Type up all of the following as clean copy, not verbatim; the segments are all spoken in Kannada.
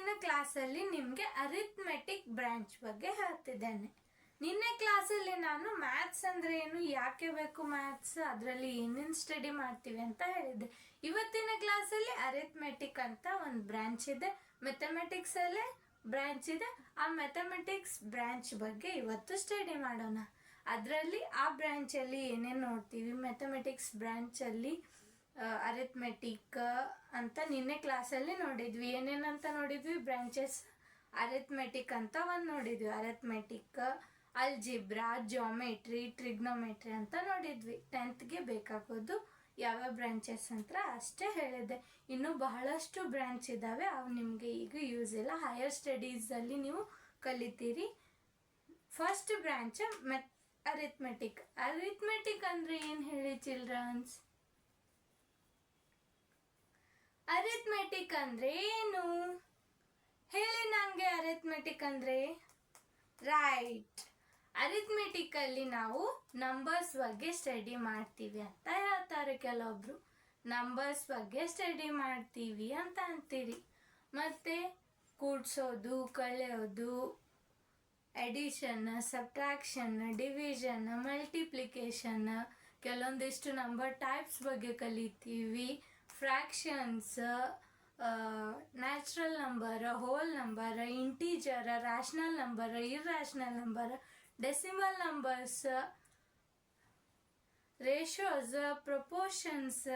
ಇವತ್ತಿನ ಕ್ಲಾಸಲ್ಲಿ ನಿಮಗೆ ಅರಿಥ್ಮೆಟಿಕ್ ಬ್ರಾಂಚ್ ಬಗ್ಗೆ ಹೇಳ್ತಿದ್ದೇನೆ. ನಿನ್ನೆ ಕ್ಲಾಸಲ್ಲಿ ನಾನು ಮ್ಯಾಥ್ಸ್ ಅಂದ್ರೆ ಏನು, ಯಾಕೆ ಬೇಕು ಮ್ಯಾಥ್ಸ್, ಅದರಲ್ಲಿ ಏನೇನು ಸ್ಟಡಿ ಮಾಡ್ತೀವಿ ಅಂತ ಹೇಳಿದ್ದೆ. ಇವತ್ತಿನ ಕ್ಲಾಸಲ್ಲಿ ಅರಿಥ್ಮೆಟಿಕ್ ಅಂತ ಒಂದು ಬ್ರಾಂಚ್ ಇದೆ, ಮ್ಯಾಥಮೆಟಿಕ್ಸ್ ಅಲ್ಲೇ ಬ್ರಾಂಚ್ ಇದೆ. ಆ ಮ್ಯಾಥಮೆಟಿಕ್ಸ್ ಬ್ರಾಂಚ್ ಬಗ್ಗೆ ಇವತ್ತು ಸ್ಟಡಿ ಮಾಡೋಣ. ಅದರಲ್ಲಿ ಆ ಬ್ರಾಂಚಲ್ಲಿ ಏನೇನು ನೋಡ್ತೀವಿ, ಮ್ಯಾಥಮೆಟಿಕ್ಸ್ ಬ್ರಾಂಚಲ್ಲಿ ಅರಿಥ್ಮೆಟಿಕ್ ಅಂತ ನಿನ್ನೆ ಕ್ಲಾಸಲ್ಲಿ ನೋಡಿದ್ವಿ. ಏನೇನಂತ ನೋಡಿದ್ವಿ, ಬ್ರಾಂಚಸ್ ಅರಿಥ್ಮೆಟಿಕ್ ಅಂತ ಒಂದು ನೋಡಿದ್ವಿ. ಅರಿಥ್ಮೆಟಿಕ್, ಅಲ್ಜಿಬ್ರಾ, ಜಾಮೆಟ್ರಿ, ಟ್ರಿಗ್ನೋಮೆಟ್ರಿ ಅಂತ ನೋಡಿದ್ವಿ. 10th ಬೇಕಾಗೋದು ಯಾವ್ಯಾವ ಬ್ರಾಂಚಸ್ ಅಂತ ಅಷ್ಟೇ ಹೇಳಿದ್ದೆ. ಇನ್ನು ಬಹಳಷ್ಟು ಬ್ರಾಂಚ್ ಇದ್ದಾವೆ, ಅವು ನಿಮಗೆ ಈಗ ಯೂಸ್ ಇಲ್ಲ, ಹೈಯರ್ ಸ್ಟಡೀಸಲ್ಲಿ ನೀವು ಕಲಿತೀರಿ. First branch arithmetic. ಅರಿಥ್ಮೆಟಿಕ್ ಅಂದ್ರೆ ಏನು ಹೇಳಿ ಚಿಲ್ಡ್ರನ್ಸ್? ಅರಿಥ್ಮೆಟಿಕ್ ಅಂದ್ರೆ ಏನು ಹೇಳಿ ನಂಗೆ. ಅರಿಥ್ಮೆಟಿಕ್ ಅಂದ್ರೆ ರೈಟ್, ಅರಿಥ್ಮೆಟಿಕ್ ಅಲ್ಲಿ ನಾವು ನಂಬರ್ಸ್ ಬಗ್ಗೆ ಸ್ಟಡಿ ಮಾಡ್ತೀವಿ ಅಂತ ಹೇಳ್ತಾರೆ ಕೆಲವೊಬ್ರು. ನಂಬರ್ಸ್ ಬಗ್ಗೆ ಸ್ಟಡಿ ಮಾಡ್ತೀವಿ ಅಂತ ಅಂತೀರಿ. ಮತ್ತೆ ಕೂಡ್ಸೋದು, ಕಳೆಯೋದು, ಎಡಿಷನ್, ಸಬ್ಟ್ರಾಕ್ಷನ್, ಡಿವಿಷನ್, ಮಲ್ಟಿಪ್ಲಿಕೇಶನ್, ಕೆಲವೊಂದಿಷ್ಟು ನಂಬರ್ ಟೈಪ್ಸ್ ಬಗ್ಗೆ ಕಲಿತೀವಿ. Fractions, natural number, whole number, integer, rational number, irrational number, decimal numbers, ratios, proportions,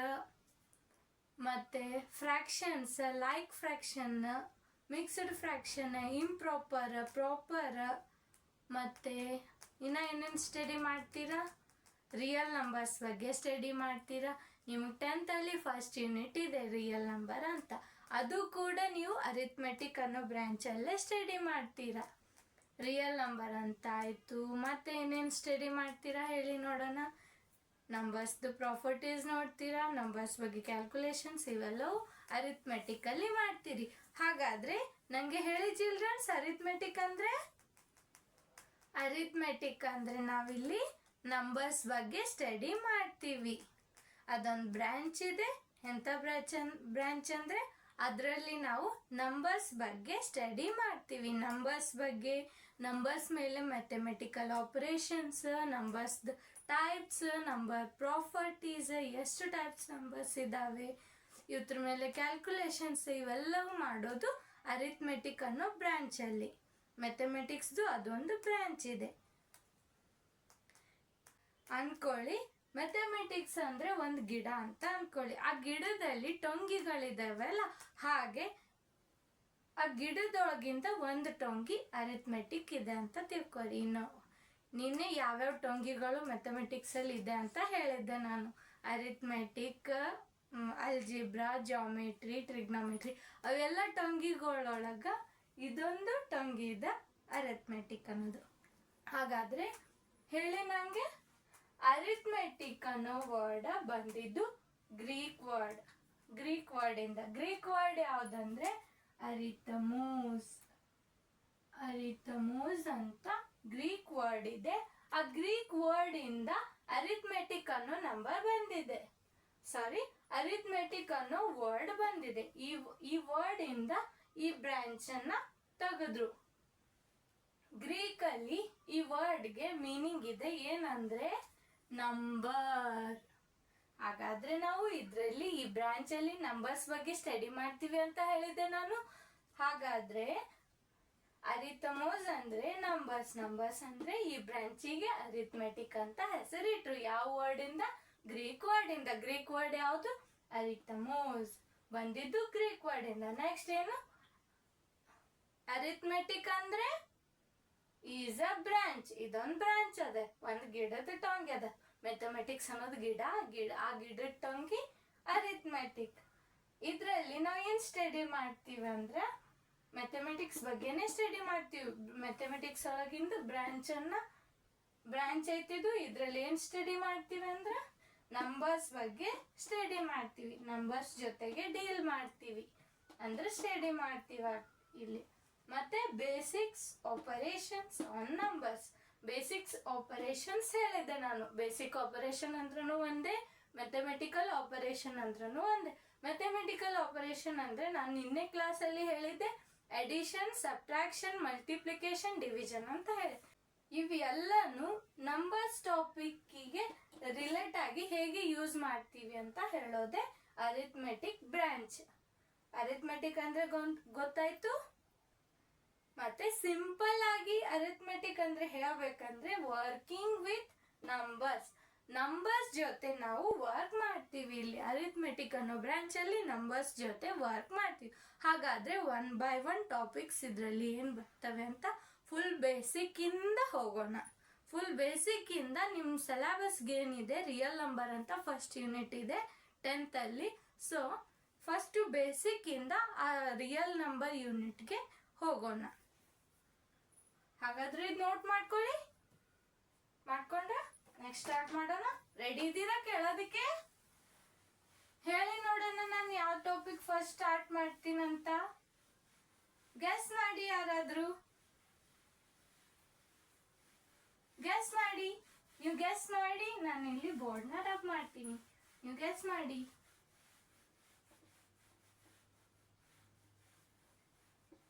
ಮತ್ತೆ fractions, like fraction, mixed fraction, improper, proper. ಮತ್ತೆ ಇನ್ನು ಏನೇನು ಸ್ಟಡಿ ಮಾಡ್ತೀರಾ? ರಿಯಲ್ ನಂಬರ್ಸ್ ಬಗ್ಗೆ ಸ್ಟಡಿ ಮಾಡ್ತೀರಾ. ನಿಮಗೆ 10th ಅಲ್ಲಿ ಫಸ್ಟ್ ಯೂನಿಟ್ ಇದೆ ರಿಯಲ್ ನಂಬರ್ ಅಂತ, ಅದು ಕೂಡ ನೀವು ಅರಿಥ್ಮೆಟಿಕ್ ಅನ್ನೋ ಬ್ರಾಂಚಲ್ಲೇ ಸ್ಟಡಿ ಮಾಡ್ತೀರಾ. ರಿಯಲ್ ನಂಬರ್ ಅಂತ ಆಯಿತು. ಮತ್ತೆ ಏನೇನು ಸ್ಟಡಿ ಮಾಡ್ತೀರಾ ಹೇಳಿ ನೋಡೋಣ. ನಂಬರ್ಸ್ದು ಪ್ರಾಪರ್ಟೀಸ್ ನೋಡ್ತೀರಾ, ನಂಬರ್ಸ್ ಬಗ್ಗೆ ಕ್ಯಾಲ್ಕುಲೇಷನ್ಸ್, ಇವೆಲ್ಲವೂ ಅರಿಥ್ಮೆಟಿಕಲ್ಲಿ ಮಾಡ್ತೀರಿ. ಹಾಗಾದರೆ ನನಗೆ ಹೇಳಿ ಚಿಲ್ಡ್ರನ್ಸ್, ಅರಿಥ್ಮೆಟಿಕ್ ಅಂದರೆ? ಅರಿಥ್ಮೆಟಿಕ್ ಅಂದರೆ ನಾವಿಲ್ಲಿ ನಂಬರ್ಸ್ ಬಗ್ಗೆ ಸ್ಟಡಿ ಮಾಡ್ತೀವಿ. ಅದೊಂದು ಬ್ರಾಂಚ್ ಇದೆ. ಎಂಥ ಬ್ರಾಂಚ್ ಅಂದರೆ ಅದರಲ್ಲಿ ನಾವು ನಂಬರ್ಸ್ ಬಗ್ಗೆ ಸ್ಟಡಿ ಮಾಡ್ತೀವಿ. ನಂಬರ್ಸ್ ಬಗ್ಗೆ, ನಂಬರ್ಸ್ ಮೇಲೆ mathematical operations, numbers types, number properties, ಎಷ್ಟು ಟೈಪ್ಸ್ ನಂಬರ್ಸ್ ಇದ್ದಾವೆ, ಇದ್ರ ಮೇಲೆ ಕ್ಯಾಲ್ಕುಲೇಷನ್ಸ್, ಇವೆಲ್ಲವೂ ಮಾಡೋದು ಅರಿಥ್ಮೆಟಿಕ್ ಅನ್ನೋ ಬ್ರಾಂಚಲ್ಲಿ. ಮ್ಯಾಥಮೆಟಿಕ್ಸ್ದು ಅದೊಂದು ಬ್ರಾಂಚ್ ಇದೆ ಅನ್ಕೊಳ್ಳಿ. ಮ್ಯಾಥಮೆಟಿಕ್ಸ್ ಅಂದರೆ ಒಂದು ಗಿಡ ಅಂತ ಅನ್ಕೊಳ್ಳಿ. ಆ ಗಿಡದಲ್ಲಿ ಟೊಂಗಿಗಳಿದಾವಲ್ಲ, ಹಾಗೆ ಆ ಗಿಡದೊಳಗಿಂದ ಒಂದು ಟೊಂಗಿ ಅರಿಥ್ಮೆಟಿಕ್ ಇದೆ ಅಂತ ತಿಳ್ಕೊಳ್ಳಿ. ಇನ್ನು ನಿನ್ನೆ ಯಾವ್ಯಾವ ಟೊಂಗಿಗಳು ಮ್ಯಾಥಮೆಟಿಕ್ಸಲ್ಲಿ ಇದೆ ಅಂತ ಹೇಳಿದ್ದೆ ನಾನು. ಅರಿಥ್ಮೆಟಿಕ್, ಅಲ್ಜಿಬ್ರಾ, ಜಾಮೆಟ್ರಿ, ಟ್ರಿಗ್ನೋಮೆಟ್ರಿ, ಅವೆಲ್ಲ ಟೊಂಗಿಗಳೊಳಗೆ ಇದೊಂದು ಟೊಂಗಿ ಇದೆ ಅರಿಥ್ಮೆಟಿಕ್ ಅನ್ನೋದು. ಹಾಗಾದರೆ ಹೇಳಿ ನನಗೆ, ಅರಿಥ್ಮೆಟಿಕ್ ಅನ್ನೋ ವರ್ಡ್ ಬಂದಿದ್ದು ಗ್ರೀಕ್ ವರ್ಡಿಂದ. ಗ್ರೀಕ್ ವರ್ಡ್ ಯಾವುದಂದ್ರೆ ಅರಿಥಮೋಸ್ ಅಂತ ಗ್ರೀಕ್ ವರ್ಡ್ ಇದೆ. ಆ ಗ್ರೀಕ್ ವರ್ಡ್ ಇಂದ ಅರಿಥ್ಮೆಟಿಕ್ ಅನ್ನೋ ನಂಬರ್ ಬಂದಿದೆ. ಅರಿಥ್ಮೆಟಿಕ್ ಅನ್ನೋ ವರ್ಡ್ ಬಂದಿದೆ. ಈ ವರ್ಡ್ ಇಂದ ಈ ಬ್ರಾಂಚ್ ಅನ್ನ ತೆಗೆದ್ರು. ಗ್ರೀಕ್ ಅಲ್ಲಿ ಈ ವರ್ಡ್ಗೆ ಮೀನಿಂಗ್ ಇದೆ, ಏನಂದ್ರೆ ನಂಬರ್. ಹಾಗಾದ್ರೆ ನಾವು ಇದರಲ್ಲಿ ಈ ಬ್ರಾಂಚ್ ಅಲ್ಲಿ ನಂಬರ್ಸ್ ಬಗ್ಗೆ ಸ್ಟಡಿ ಮಾಡ್ತೀವಿ ಅಂತ ಹೇಳಿದ್ದೆ ನಾನು. ಹಾಗಾದ್ರೆ ಅರಿಥಮೋಸ್ ಅಂದ್ರೆ ನಂಬರ್ಸ್ ಅಂದ್ರೆ ಈ ಬ್ರಾಂಚಿಗೆ ಅರಿಥ್ಮೆಟಿಕ್ ಅಂತ ಹೆಸರಿಟ್ರು. ಯಾವ ವರ್ಡ್ ಇಂದ? ಗ್ರೀಕ್ ವರ್ಡ್ ಇಂದ. ಗ್ರೀಕ್ ವರ್ಡ್ ಯಾವುದು? ಅರಿಥಮೋಸ್. ಬಂದಿದ್ದು ಗ್ರೀಕ್ ವರ್ಡ್ ಇಂದ. ನೆಕ್ಸ್ಟ್ ಏನು? ಅರಿಥ್ಮೆಟಿಕ್ ಅಂದ್ರೆ ಈಸ್ ಅ ಬ್ರಾಂಚ್. ಇದೊಂದು ಬ್ರಾಂಚ್ ಅದ, ಒಂದು ಗಿಡದ ಟೊಂಗಿ ಅದ. ಮ್ಯಾಥಮೆಟಿಕ್ಸ್ ಅನ್ನೋದು ಗಿಡ, ಆ ಗಿಡದ ಟೊಂಗಿ ಅರಿಥ್ಮೆಟಿಕ್. ಇದರಲ್ಲಿ ನಾವು ಏನು ಸ್ಟಡಿ ಮಾಡ್ತೀವಿ ಅಂದ್ರೆ ಮ್ಯಾಥಮೆಟಿಕ್ಸ್ ಬಗ್ಗೆನೇ ಸ್ಟಡಿ ಮಾಡ್ತೀವಿ. ಮ್ಯಾಥಮೆಟಿಕ್ಸ್ ಒಳಗಿಂದ ಬ್ರಾಂಚ್ ಐತಿದ್ದು. ಇದರಲ್ಲಿ ಏನು ಸ್ಟಡಿ ಮಾಡ್ತೀವಿ ಅಂದ್ರೆ ನಂಬರ್ಸ್ ಬಗ್ಗೆ ಸ್ಟಡಿ ಮಾಡ್ತೀವಿ. ನಂಬರ್ಸ್ ಜೊತೆಗೆ ಡೀಲ್ ಮಾಡ್ತೀವಿ ಅಂದ್ರೆ ಸ್ಟಡಿ ಮಾಡ್ತೀವಿ ಇಲ್ಲಿ. ಮತ್ತೆ basics operations on numbers. Basics operations ಹೇಳಿದ್ದೆ ನಾನು. ಬೇಸಿಕ್ ಆಪರೇಷನ್ ಅಂದ್ರೂ ಒಂದೇ, ಮ್ಯಾಥಮೆಟಿಕಲ್ ಆಪರೇಷನ್ ಅಂದ್ರೂ ಒಂದೇ. ಮ್ಯಾಥಮೆಟಿಕಲ್ ಆಪರೇಷನ್ ಅಂದ್ರೆ ನಾನು ನಿನ್ನೆ ಕ್ಲಾಸಲ್ಲಿ ಹೇಳಿದ್ದೆ ಎಡಿಷನ್, ಸಬ್ಟ್ರಾಕ್ಷನ್, ಮಲ್ಟಿಪ್ಲಿಕೇಶನ್, ಡಿವಿಷನ್ ಅಂತ ಹೇಳಿ. ಇವೆಲ್ಲನೂ ನಂಬರ್ಸ್ ಟಾಪಿಕ್ಕಿಗೆ ರಿಲೇಟ್ ಆಗಿ ಹೇಗೆ ಯೂಸ್ ಮಾಡ್ತೀವಿ ಅಂತ ಹೇಳೋದೆ ಅರಿಥ್ಮೆಟಿಕ್ ಬ್ರಾಂಚ್. ಅರಿಥ್ಮೆಟಿಕ್ ಅಂದ್ರೆ ಗೊತ್ತಾಯ್ತು. ಮತ್ತೆ ಸಿಂಪಲ್ ಆಗಿ ಅರಿಥ್ಮೆಟಿಕ್ ಅಂದ್ರೆ ಹೇಳಬೇಕಂದ್ರೆ ವರ್ಕಿಂಗ್ ವಿತ್ ನಂಬರ್ಸ್ ಜೊತೆ ನಾವು ವರ್ಕ್ ಮಾಡ್ತೀವಿ. ಇಲ್ಲಿ ಅರಿಥ್ಮೆಟಿಕ್ ಅನ್ನೋ ಬ್ರಾಂಚ್ ಅಲ್ಲಿ ನಂಬರ್ಸ್ ಜೊತೆ ವರ್ಕ್ ಮಾಡ್ತೀವಿ. ಹಾಗಾದ್ರೆ 1 by 1 ಟಾಪಿಕ್ಸ್ ಇದ್ರಲ್ಲಿ ಏನ್ ಬರ್ತವೆ ಅಂತ ಫುಲ್ ಬೇಸಿಕ್ ಇಂದ ಹೋಗೋಣ. ಫುಲ್ ಬೇಸಿಕ್ ಇಂದ ನಿಮ್ ಸಿಲೆಬಸ್ಗೆ ಏನಿದೆ ರಿಯಲ್ ನಂಬರ್ ಅಂತ ಫಸ್ಟ್ ಯೂನಿಟ್ ಇದೆ 10th ಅಲ್ಲಿ. ಸೊ ಫಸ್ಟ್ ಬೇಸಿಕ್ ಇಂದ ಆ ರಿಯಲ್ ನಂಬರ್ ಯೂನಿಟ್ಗೆ ಹೋಗೋಣ. ಹಾಗಾದ್ರೆ ಇದು ನೋಟ್ ಮಾಡ್ಕೊಳ್ಳಿ. ಮಾಡ್ಕೊಂಡ್ರೆ ನೆಕ್ಸ್ಟ್ ಸ್ಟಾರ್ಟ್ ಮಾಡೋಣ. ರೆಡಿ ಇದ್ದೀರಾ ಕೇಳೋದಕ್ಕೆ? ಹೇಳಿ ನೋಡೋಣ ನಾನು ಯಾವ ಟಾಪಿಕ್ ಫಸ್ಟ್ ಸ್ಟಾರ್ಟ್ ಮಾಡ್ತೀನಂತ. ಗೆಸ್ ಮಾಡಿ ಯಾರಾದ್ರೂ. ಗೆಸ್ ಮಾಡಿ. ನೀವು ಗೆಸ್ ಮಾಡಿ, ನಾನು ಇಲ್ಲಿ ಬೋರ್ಡ್ನ ರಬ್ ಮಾಡ್ತೀನಿ. ನೀವು ಗೆಸ್ ಮಾಡಿ.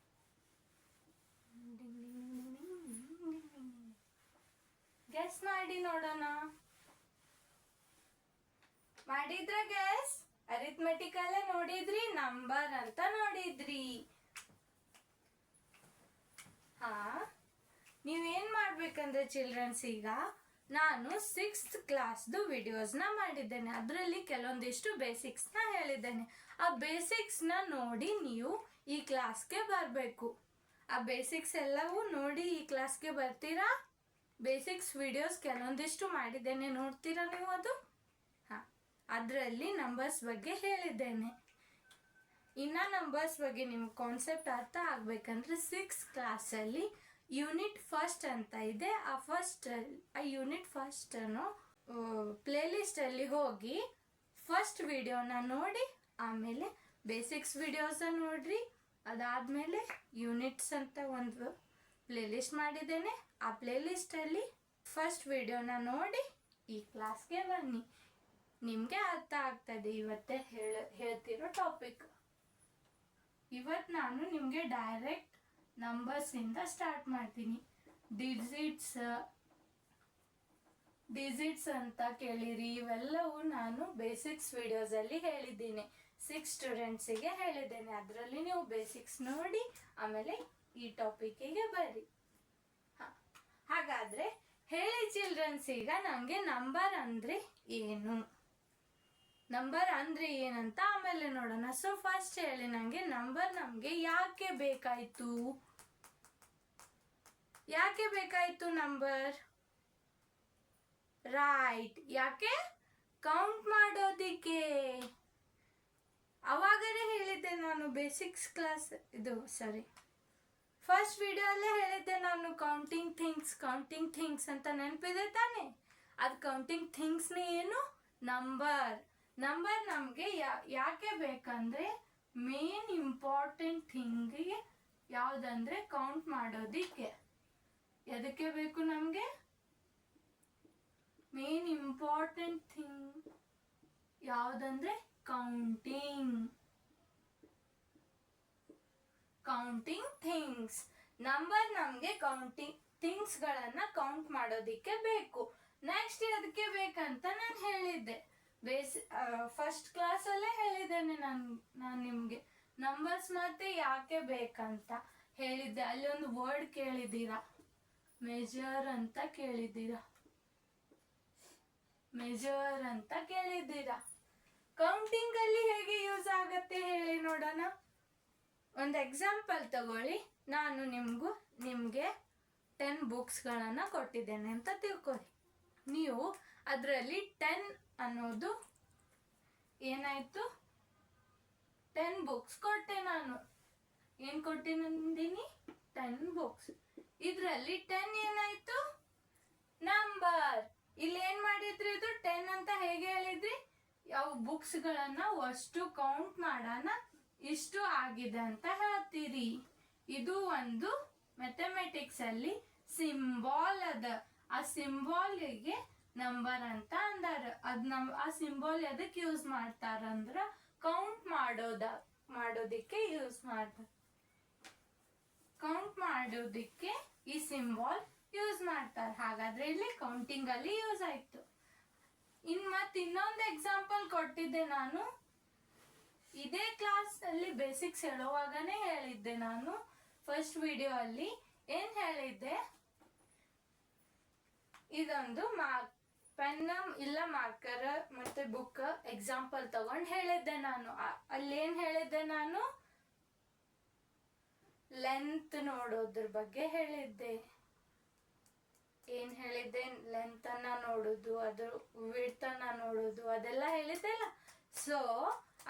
ಗೆಸ್ ಮಾಡಿ ನೋಡೋಣ. ಮಾಡಿದ್ರ ಗೆಸ್? ಅರಿಥ್ಮೆಟಿಕ್ ಅಲ್ಲೇ ನೋಡಿದ್ರಿ, ನಂಬರ್ ಅಂತ ನೋಡಿದ್ರಿ. ಹಾ, ನೀವೇನ್ ಮಾಡ್ಬೇಕಂದ್ರೆ ಚಿಲ್ಡ್ರನ್ಸ್, ಈಗ ನಾನು 6th ಕ್ಲಾಸ್ದು ವಿಡಿಯೋಸ್ನ ಮಾಡಿದ್ದೇನೆ. ಅದರಲ್ಲಿ ಕೆಲವೊಂದಿಷ್ಟು ಬೇಸಿಕ್ಸ್ನ ಹೇಳಿದ್ದೇನೆ. ಆ ಬೇಸಿಕ್ಸ್ನ ನೋಡಿ ನೀವು ಈ ಕ್ಲಾಸ್ಗೆ ಬರಬೇಕು. ಆ ಬೇಸಿಕ್ಸ್ ಎಲ್ಲವೂ ನೋಡಿ ಈ ಕ್ಲಾಸ್ಗೆ ಬರ್ತೀರಾ? ಬೇಸಿಕ್ಸ್ ವಿಡಿಯೋಸ್ ಕೆಲವೊಂದಿಷ್ಟು ಮಾಡಿದ್ದೇನೆ, ನೋಡ್ತೀರಾ ನೀವು ಅದು? ಹಾ, ಅದರಲ್ಲಿ ನಂಬರ್ಸ್ ಬಗ್ಗೆ ಹೇಳಿದ್ದೇನೆ. ಇನ್ನ ನಂಬರ್ಸ್ ಬಗ್ಗೆ ನಿಮ್ಗೆ ಕಾನ್ಸೆಪ್ಟ್ ಅರ್ಥ ಆಗ್ಬೇಕಂದ್ರೆ 6th ಕ್ಲಾಸಲ್ಲಿ ಯೂನಿಟ್ ಫಸ್ಟ್ ಅಂತ ಇದೆ. ಆ ಯೂನಿಟ್ ಫಸ್ಟ್ ಅನ್ನು ಪ್ಲೇ ಲಿಸ್ಟ್ ಅಲ್ಲಿ ಹೋಗಿ ಫಸ್ಟ್ ವಿಡಿಯೋನ ನೋಡಿ, ಆಮೇಲೆ ಬೇಸಿಕ್ಸ್ ವಿಡಿಯೋಸ್ ನೋಡ್ರಿ. ಅದಾದ್ಮೇಲೆ ಯೂನಿಟ್ಸ್ ಅಂತ ಒಂದು ಪ್ಲೇ ಲಿಸ್ಟ್ ಮಾಡಿದ್ದೇನೆ. ಆ ಪ್ಲೇ ಲಿಸ್ಟ್ ಅಲ್ಲಿ ಫಸ್ಟ್ ವಿಡಿಯೋನ ನೋಡಿ ಈ ಕ್ಲಾಸ್ಗೆ ಬನ್ನಿ. ನಿಮ್ಗೆ ಅರ್ಥ ಆಗ್ತದೆ ಇವತ್ತೇ ಹೇಳ್ತಿರೋ ಟಾಪಿಕ್. ಇವತ್ತು ನಾನು ನಿಮ್ಗೆ ಡೈರೆಕ್ಟ್ ನಂಬರ್ಸ್ ಇಂದ ಸ್ಟಾರ್ಟ್ ಮಾಡ್ತೀನಿ. ಡಿಜಿಟ್ಸ್ ಅಂತ ಕೇಳಿರಿ. ಇವೆಲ್ಲವೂ ನಾನು ಬೇಸಿಕ್ಸ್ ವಿಡಿಯೋಸ್ ಅಲ್ಲಿ ಹೇಳಿದ್ದೀನಿ. 6 ಸ್ಟೂಡೆಂಟ್ಸಿಗೆ ಹೇಳಿದ್ದೇನೆ. ಅದರಲ್ಲಿ ನೀವು ಬೇಸಿಕ್ಸ್ ನೋಡಿ ಆಮೇಲೆ ಈ ಟಾಪಿಕ್ಕಿಗೆ ಬರ್ರಿ. ಹಾಗಾದ್ರೆ ಹೇಳಿ ಚಿಲ್ಡ್ರನ್ಸ್, ಈಗ ನಂಗೆ ನಂಬರ್ ಅಂದ್ರೆ ಏನು, ನಂಬರ್ ಅಂದ್ರೆ ಏನಂತ ಆಮೇಲೆ ನೋಡೋಣ. ಸೊ ಫಸ್ಟ್ ಹೇಳಿ ನಂಗೆ ನಂಬರ್ ನಮ್ಗೆ ಯಾಕೆ ಬೇಕಾಯ್ತು? ಯಾಕೆ ಬೇಕಾಯ್ತು ನಂಬರ್? ರೈಟ್, ಯಾಕೆ? ಕೌಂಟ್ ಮಾಡೋದಿಕ್ಕೆ. ಅವಾಗಲೇ ಹೇಳಿದ್ದೆ ನಾನು ಬೇಸಿಕ್ಸ್ ಕ್ಲಾಸ್, ಫಸ್ಟ್ ವಿಡಿಯೋ ಅಲ್ಲೇ ಹೇಳಿದ್ದೆ ನಾನು ಕೌಂಟಿಂಗ್ ಥಿಂಗ್ಸ್ ಅಂತ. ನೆನಪಿದೆ ತಾನೆ? ಅದು ಕೌಂಟಿಂಗ್ ಥಿಂಗ್ಸ್ನೇ ಏನು? ನಂಬರ್ ನಮಗೆ ಯಾಕೆ ಬೇಕಂದ್ರೆ ಮೇನ್ ಇಂಪಾರ್ಟೆಂಟ್ ಥಿಂಗಿಗೆ ಯಾವುದಂದ್ರೆ ಕೌಂಟ್ ಮಾಡೋದಿಕ್ಕೆ. ಎದಕ್ಕೆ ಬೇಕು ನಮಗೆ? ಮೇನ್ ಇಂಪಾರ್ಟೆಂಟ್ ಥಿಂಗ್ ಯಾವುದಂದ್ರೆ ಕೌಂಟಿಂಗ್ ಥಿಂಗ್ಸ್. ನಂಬರ್ ನಮಗೆ ಕೌಂಟಿಂಗ್ ಥಿಂಗ್ಸ್ ಗಳನ್ನ ಕೌಂಟ್ ಮಾಡೋದಿಕ್ಕೆ ಬೇಕು. ನೆಕ್ಸ್ಟ್ ಅದಕ್ಕೆ ಬೇಕಂತ ನಾನು ಹೇಳಿದ್ದೆ, ಫಸ್ಟ್ ಕ್ಲಾಸ್ ಅಲ್ಲೇ ಹೇಳಿದ್ದೇನೆ ನಾನು ನಿಮ್ಗೆ ನಂಬರ್ಸ್ ಮತ್ತೆ ಯಾಕೆ ಬೇಕಂತ ಹೇಳಿದ್ದೆ. ಅಲ್ಲಿ ಒಂದು ವರ್ಡ್ ಕೇಳಿದ್ದೀರಾ, ಮೆಜರ್ ಅಂತ ಕೇಳಿದ್ದೀರಾ. ಕೌಂಟಿಂಗ್ ಅಲ್ಲಿ ಹೇಗೆ ಯೂಸ್ ಆಗತ್ತೆ ಹೇಳಿ ನೋಡೋಣ. ಒಂದು ಎಕ್ಸಾಂಪಲ್ ತಗೊಳ್ಳಿ. ನಾನು ನಿಮ್ಗೆ 10 ಬುಕ್ಸ್ಗಳನ್ನ ಕೊಟ್ಟಿದ್ದೇನೆ ಅಂತ ತಿಳ್ಕೊಳ್ಳಿ. ನೀವು ಅದರಲ್ಲಿ 10 ಅನ್ನೋದು ಏನಾಯ್ತು? 10 ಬುಕ್ಸ್ ಕೊಟ್ಟೆ ನಾನು. ಏನ್ ಕೊಟ್ಟಿದ್ದೀನಿ? 10 ಬುಕ್ಸ್. ಇದರಲ್ಲಿ 10 ಏನಾಯ್ತು? ನಂಬರ್. ಇಲ್ಲಿ ಏನ್ ಮಾಡಿದ್ರಿ? ಇದು 10 ಅಂತ ಹೇಗೆ ಹೇಳಿದ್ರಿ? ಯಾವ ಬುಕ್ಸ್ ಗಳನ್ನ ಅಷ್ಟು ಕೌಂಟ್ ಮಾಡೋಣ, ಇಷ್ಟು ಆಗಿದೆ ಅಂತ ಹೇಳ್ತೀರಿ. ಇದು ಒಂದು ಮ್ಯಾಥಮೆಟಿಕ್ಸ್ ಅಲ್ಲಿ ಸಿಂಬಾಲ್ ಅದ. ಆ ಸಿಂಬಾಲಿಗೆ ನಂಬರ್ ಅಂತ ಅಂದಾರ. ಆ ಸಿಂಬಾಲ್ ಎದಕ್ಕೆ ಯೂಸ್ ಮಾಡ್ತಾರಂದ್ರ ಕೌಂಟ್ ಮಾಡೋದಿಕ್ಕೆ ಯೂಸ್ ಮಾಡ್ತಾರೆ. ಕಲಿಯೋದಿಕ್ಕೆ ಈ ಸಿಂಬಾಲ್ ಯೂಸ್ ಮಾಡ್ತಾರೆ. ಹಾಗಾದ್ರೆ ಇಲ್ಲಿ ಕೌಂಟಿಂಗ್ ಅಲ್ಲಿ ಯೂಸ್ ಆಯ್ತು. ಇನ್ನೊಂದು ಎಕ್ಸಾಂಪಲ್ ಕೊಟ್ಟಿದ್ದೆ ನಾನು, ಇದೇ ಕ್ಲಾಸ್ ಅಲ್ಲಿ ಬೇಸಿಕ್ಸ್ ಹೇಳುವಾಗನೇ ಹೇಳಿದ್ದೆ ನಾನು. ಫಸ್ಟ್ ವಿಡಿಯೋ ಅಲ್ಲಿ ಏನ್ ಹೇಳಿದ್ದೆ, ಇದೊಂದು ಪೆನ್ ಇಲ್ಲ ಮಾರ್ಕರ್ ಮತ್ತೆ ಬುಕ್ ಎಕ್ಸಾಂಪಲ್ ತಗೊಂಡು ಹೇಳಿದ್ದೆ ನಾನು. ಅಲ್ಲೇನ್ ಹೇಳಿದ್ದೆ ನಾನು, ಲೆಂತ್ ನೋಡೋದ್ರ ಬಗ್ಗೆ ಹೇಳಿದ್ದೆ. ಏನ್ ಹೇಳಿದ್ದೆ, ಲೆಂತ್ ಅನ್ನ ನೋಡುದು, ಅದ್ರ ವಿಡ್ತ್ ಅನ್ನ ನೋಡುದು, ಅದೆಲ್ಲ ಹೇಳಿದ್ದೆಲ್ಲ. ಸೊ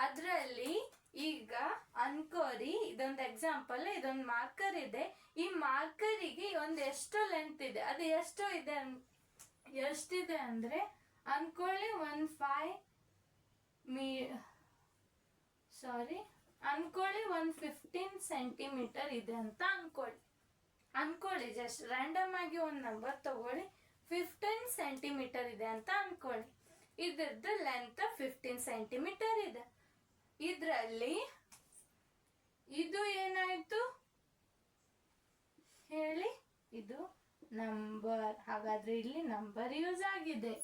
ಅದ್ರಲ್ಲಿ ಈಗ ಅನ್ಕೋರಿ, ಇದೊಂದು ಎಕ್ಸಾಂಪಲ್, ಇದೊಂದು ಮಾರ್ಕರ್ ಇದೆ. ಈ ಮಾರ್ಕರಿಗೆ ಒಂದು ಎಷ್ಟು ಲೆಂತ್ ಇದೆ, ಅದು ಎಷ್ಟಿದೆ ಅಂದ್ರೆ ಅನ್ಕೊಳ್ಳಿ ಅನ್ಕೊಳ್ಳಿ 15 ಸೆಂಟಿಮೀಟರ್ ಇದೆ ಅಂತ ಅನ್ಕೊಳ್ಳಿ. ಜಸ್ಟ್ ರ್ಯಾಂಡಮ್ ಆಗಿ ಒಂದು ನಂಬರ್ ತಗೊಳ್ಳಿ, 15 ಸೆಂಟಿಮೀಟರ್ ಇದೆ ಅಂತ ಅನ್ಕೊಳ್ಳಿ. ಇದ್ರದ್ದು ಲೆಂತ್ 15 ಸೆಂಟಿಮೀಟರ್ ಇದೆ. ಇದ್ರಲ್ಲಿ ಇದು ಏನಾಯ್ತು ಹೇಳಿ, ಇದು ನಂಬರ್. ಹಾಗಾದ್ರೆ ಇಲ್ಲಿ ನಂಬರ್ ಯೂಸ್ ಆಗಿದೆ.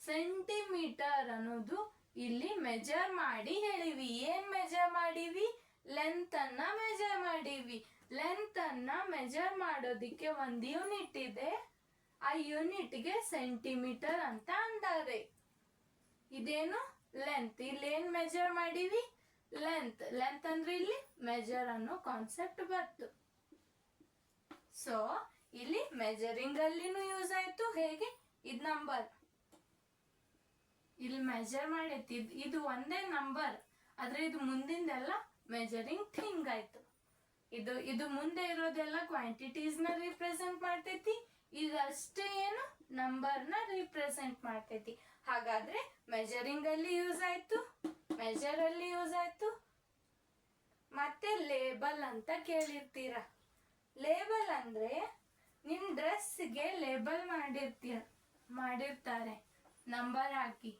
ಸೆಂಟಿಮೀಟರ್ ಅನ್ನೋದು ಇಲ್ಲಿ ಮೆಜರ್ ಮಾಡಿ ಹೇಳಿವಿ. ಏನ್ ಮೆಜರ್ ಮಾಡಿವಿ, ಲೆಂತ್ ಅನ್ನ ಮೆಜರ್ ಮಾಡಿವಿ. ಲೆಂತ್ ಅನ್ನ ಮೆಜರ್ ಮಾಡೋದಿಕ್ಕೆ ಒಂದು ಯೂನಿಟ್ ಇದೆ, ಆ ಯೂನಿಟ್ಗೆ ಸೆಂಟಿಮೀಟರ್ ಅಂತ ಅಂತಾರೆ. ಇದೇನು ಲೆಂತ್, ಇಲ್ಲಿ ಏನ್ ಮೆಜರ್ ಮಾಡಿವಿ, ಲೆಂತ್ ಅಂದ್ರೆ ಇಲ್ಲಿ ಮೆಜರ್ ಅನ್ನೋ ಕಾನ್ಸೆಪ್ಟ್ ಬಂತು. ಸೊ ಇಲ್ಲಿ ಮೆಜರಿಂಗ್ ಅಲ್ಲಿನೂ ಯೂಸ್ ಆಯ್ತು. ಹೇಗೆ, ಇದು ನಂಬರ್ ಇಲ್ಲಿ ಮೆಜರ್ ಮಾಡೈತಿ, ಇದು ಒಂದೇ ನಂಬರ್, ಆದ್ರೆ ಇದು ಮುಂದಿಂದೆಲ್ಲ ಮೆಜರಿಂಗ್ ಥಿಂಗ್ ಆಯ್ತು. ಇದು ಮುಂದೆ ಇರೋದೆಲ್ಲ ಕ್ವಾಂಟಿಟೀಸ್ ನ ರಿಪ್ರೆಸೆಂಟ್ ಮಾಡ್ತೈತಿ, ಇದಷ್ಟೇ ಏನು ನಂಬರ್ ನ ರಿಪ್ರೆಸೆಂಟ್ ಮಾಡ್ತೈತಿ. ಹಾಗಾದ್ರೆ ಮೆಜರಿಂಗ್ ಅಲ್ಲಿ ಯೂಸ್ ಆಯ್ತು, ಮೆಜರ್ ಅಲ್ಲಿ ಯೂಸ್ ಆಯ್ತು. ಮತ್ತೆ ಲೇಬಲ್ ಅಂತ ಕೇಳಿರ್ತೀರ. ಲೇಬಲ್ ಅಂದ್ರೆ ನಿಮ್ ಡ್ರೆಸ್ಗೆ ಲೇಬಲ್ ಮಾಡಿರ್ತಾರೆ ನಂಬರ್ ಹಾಕಿ.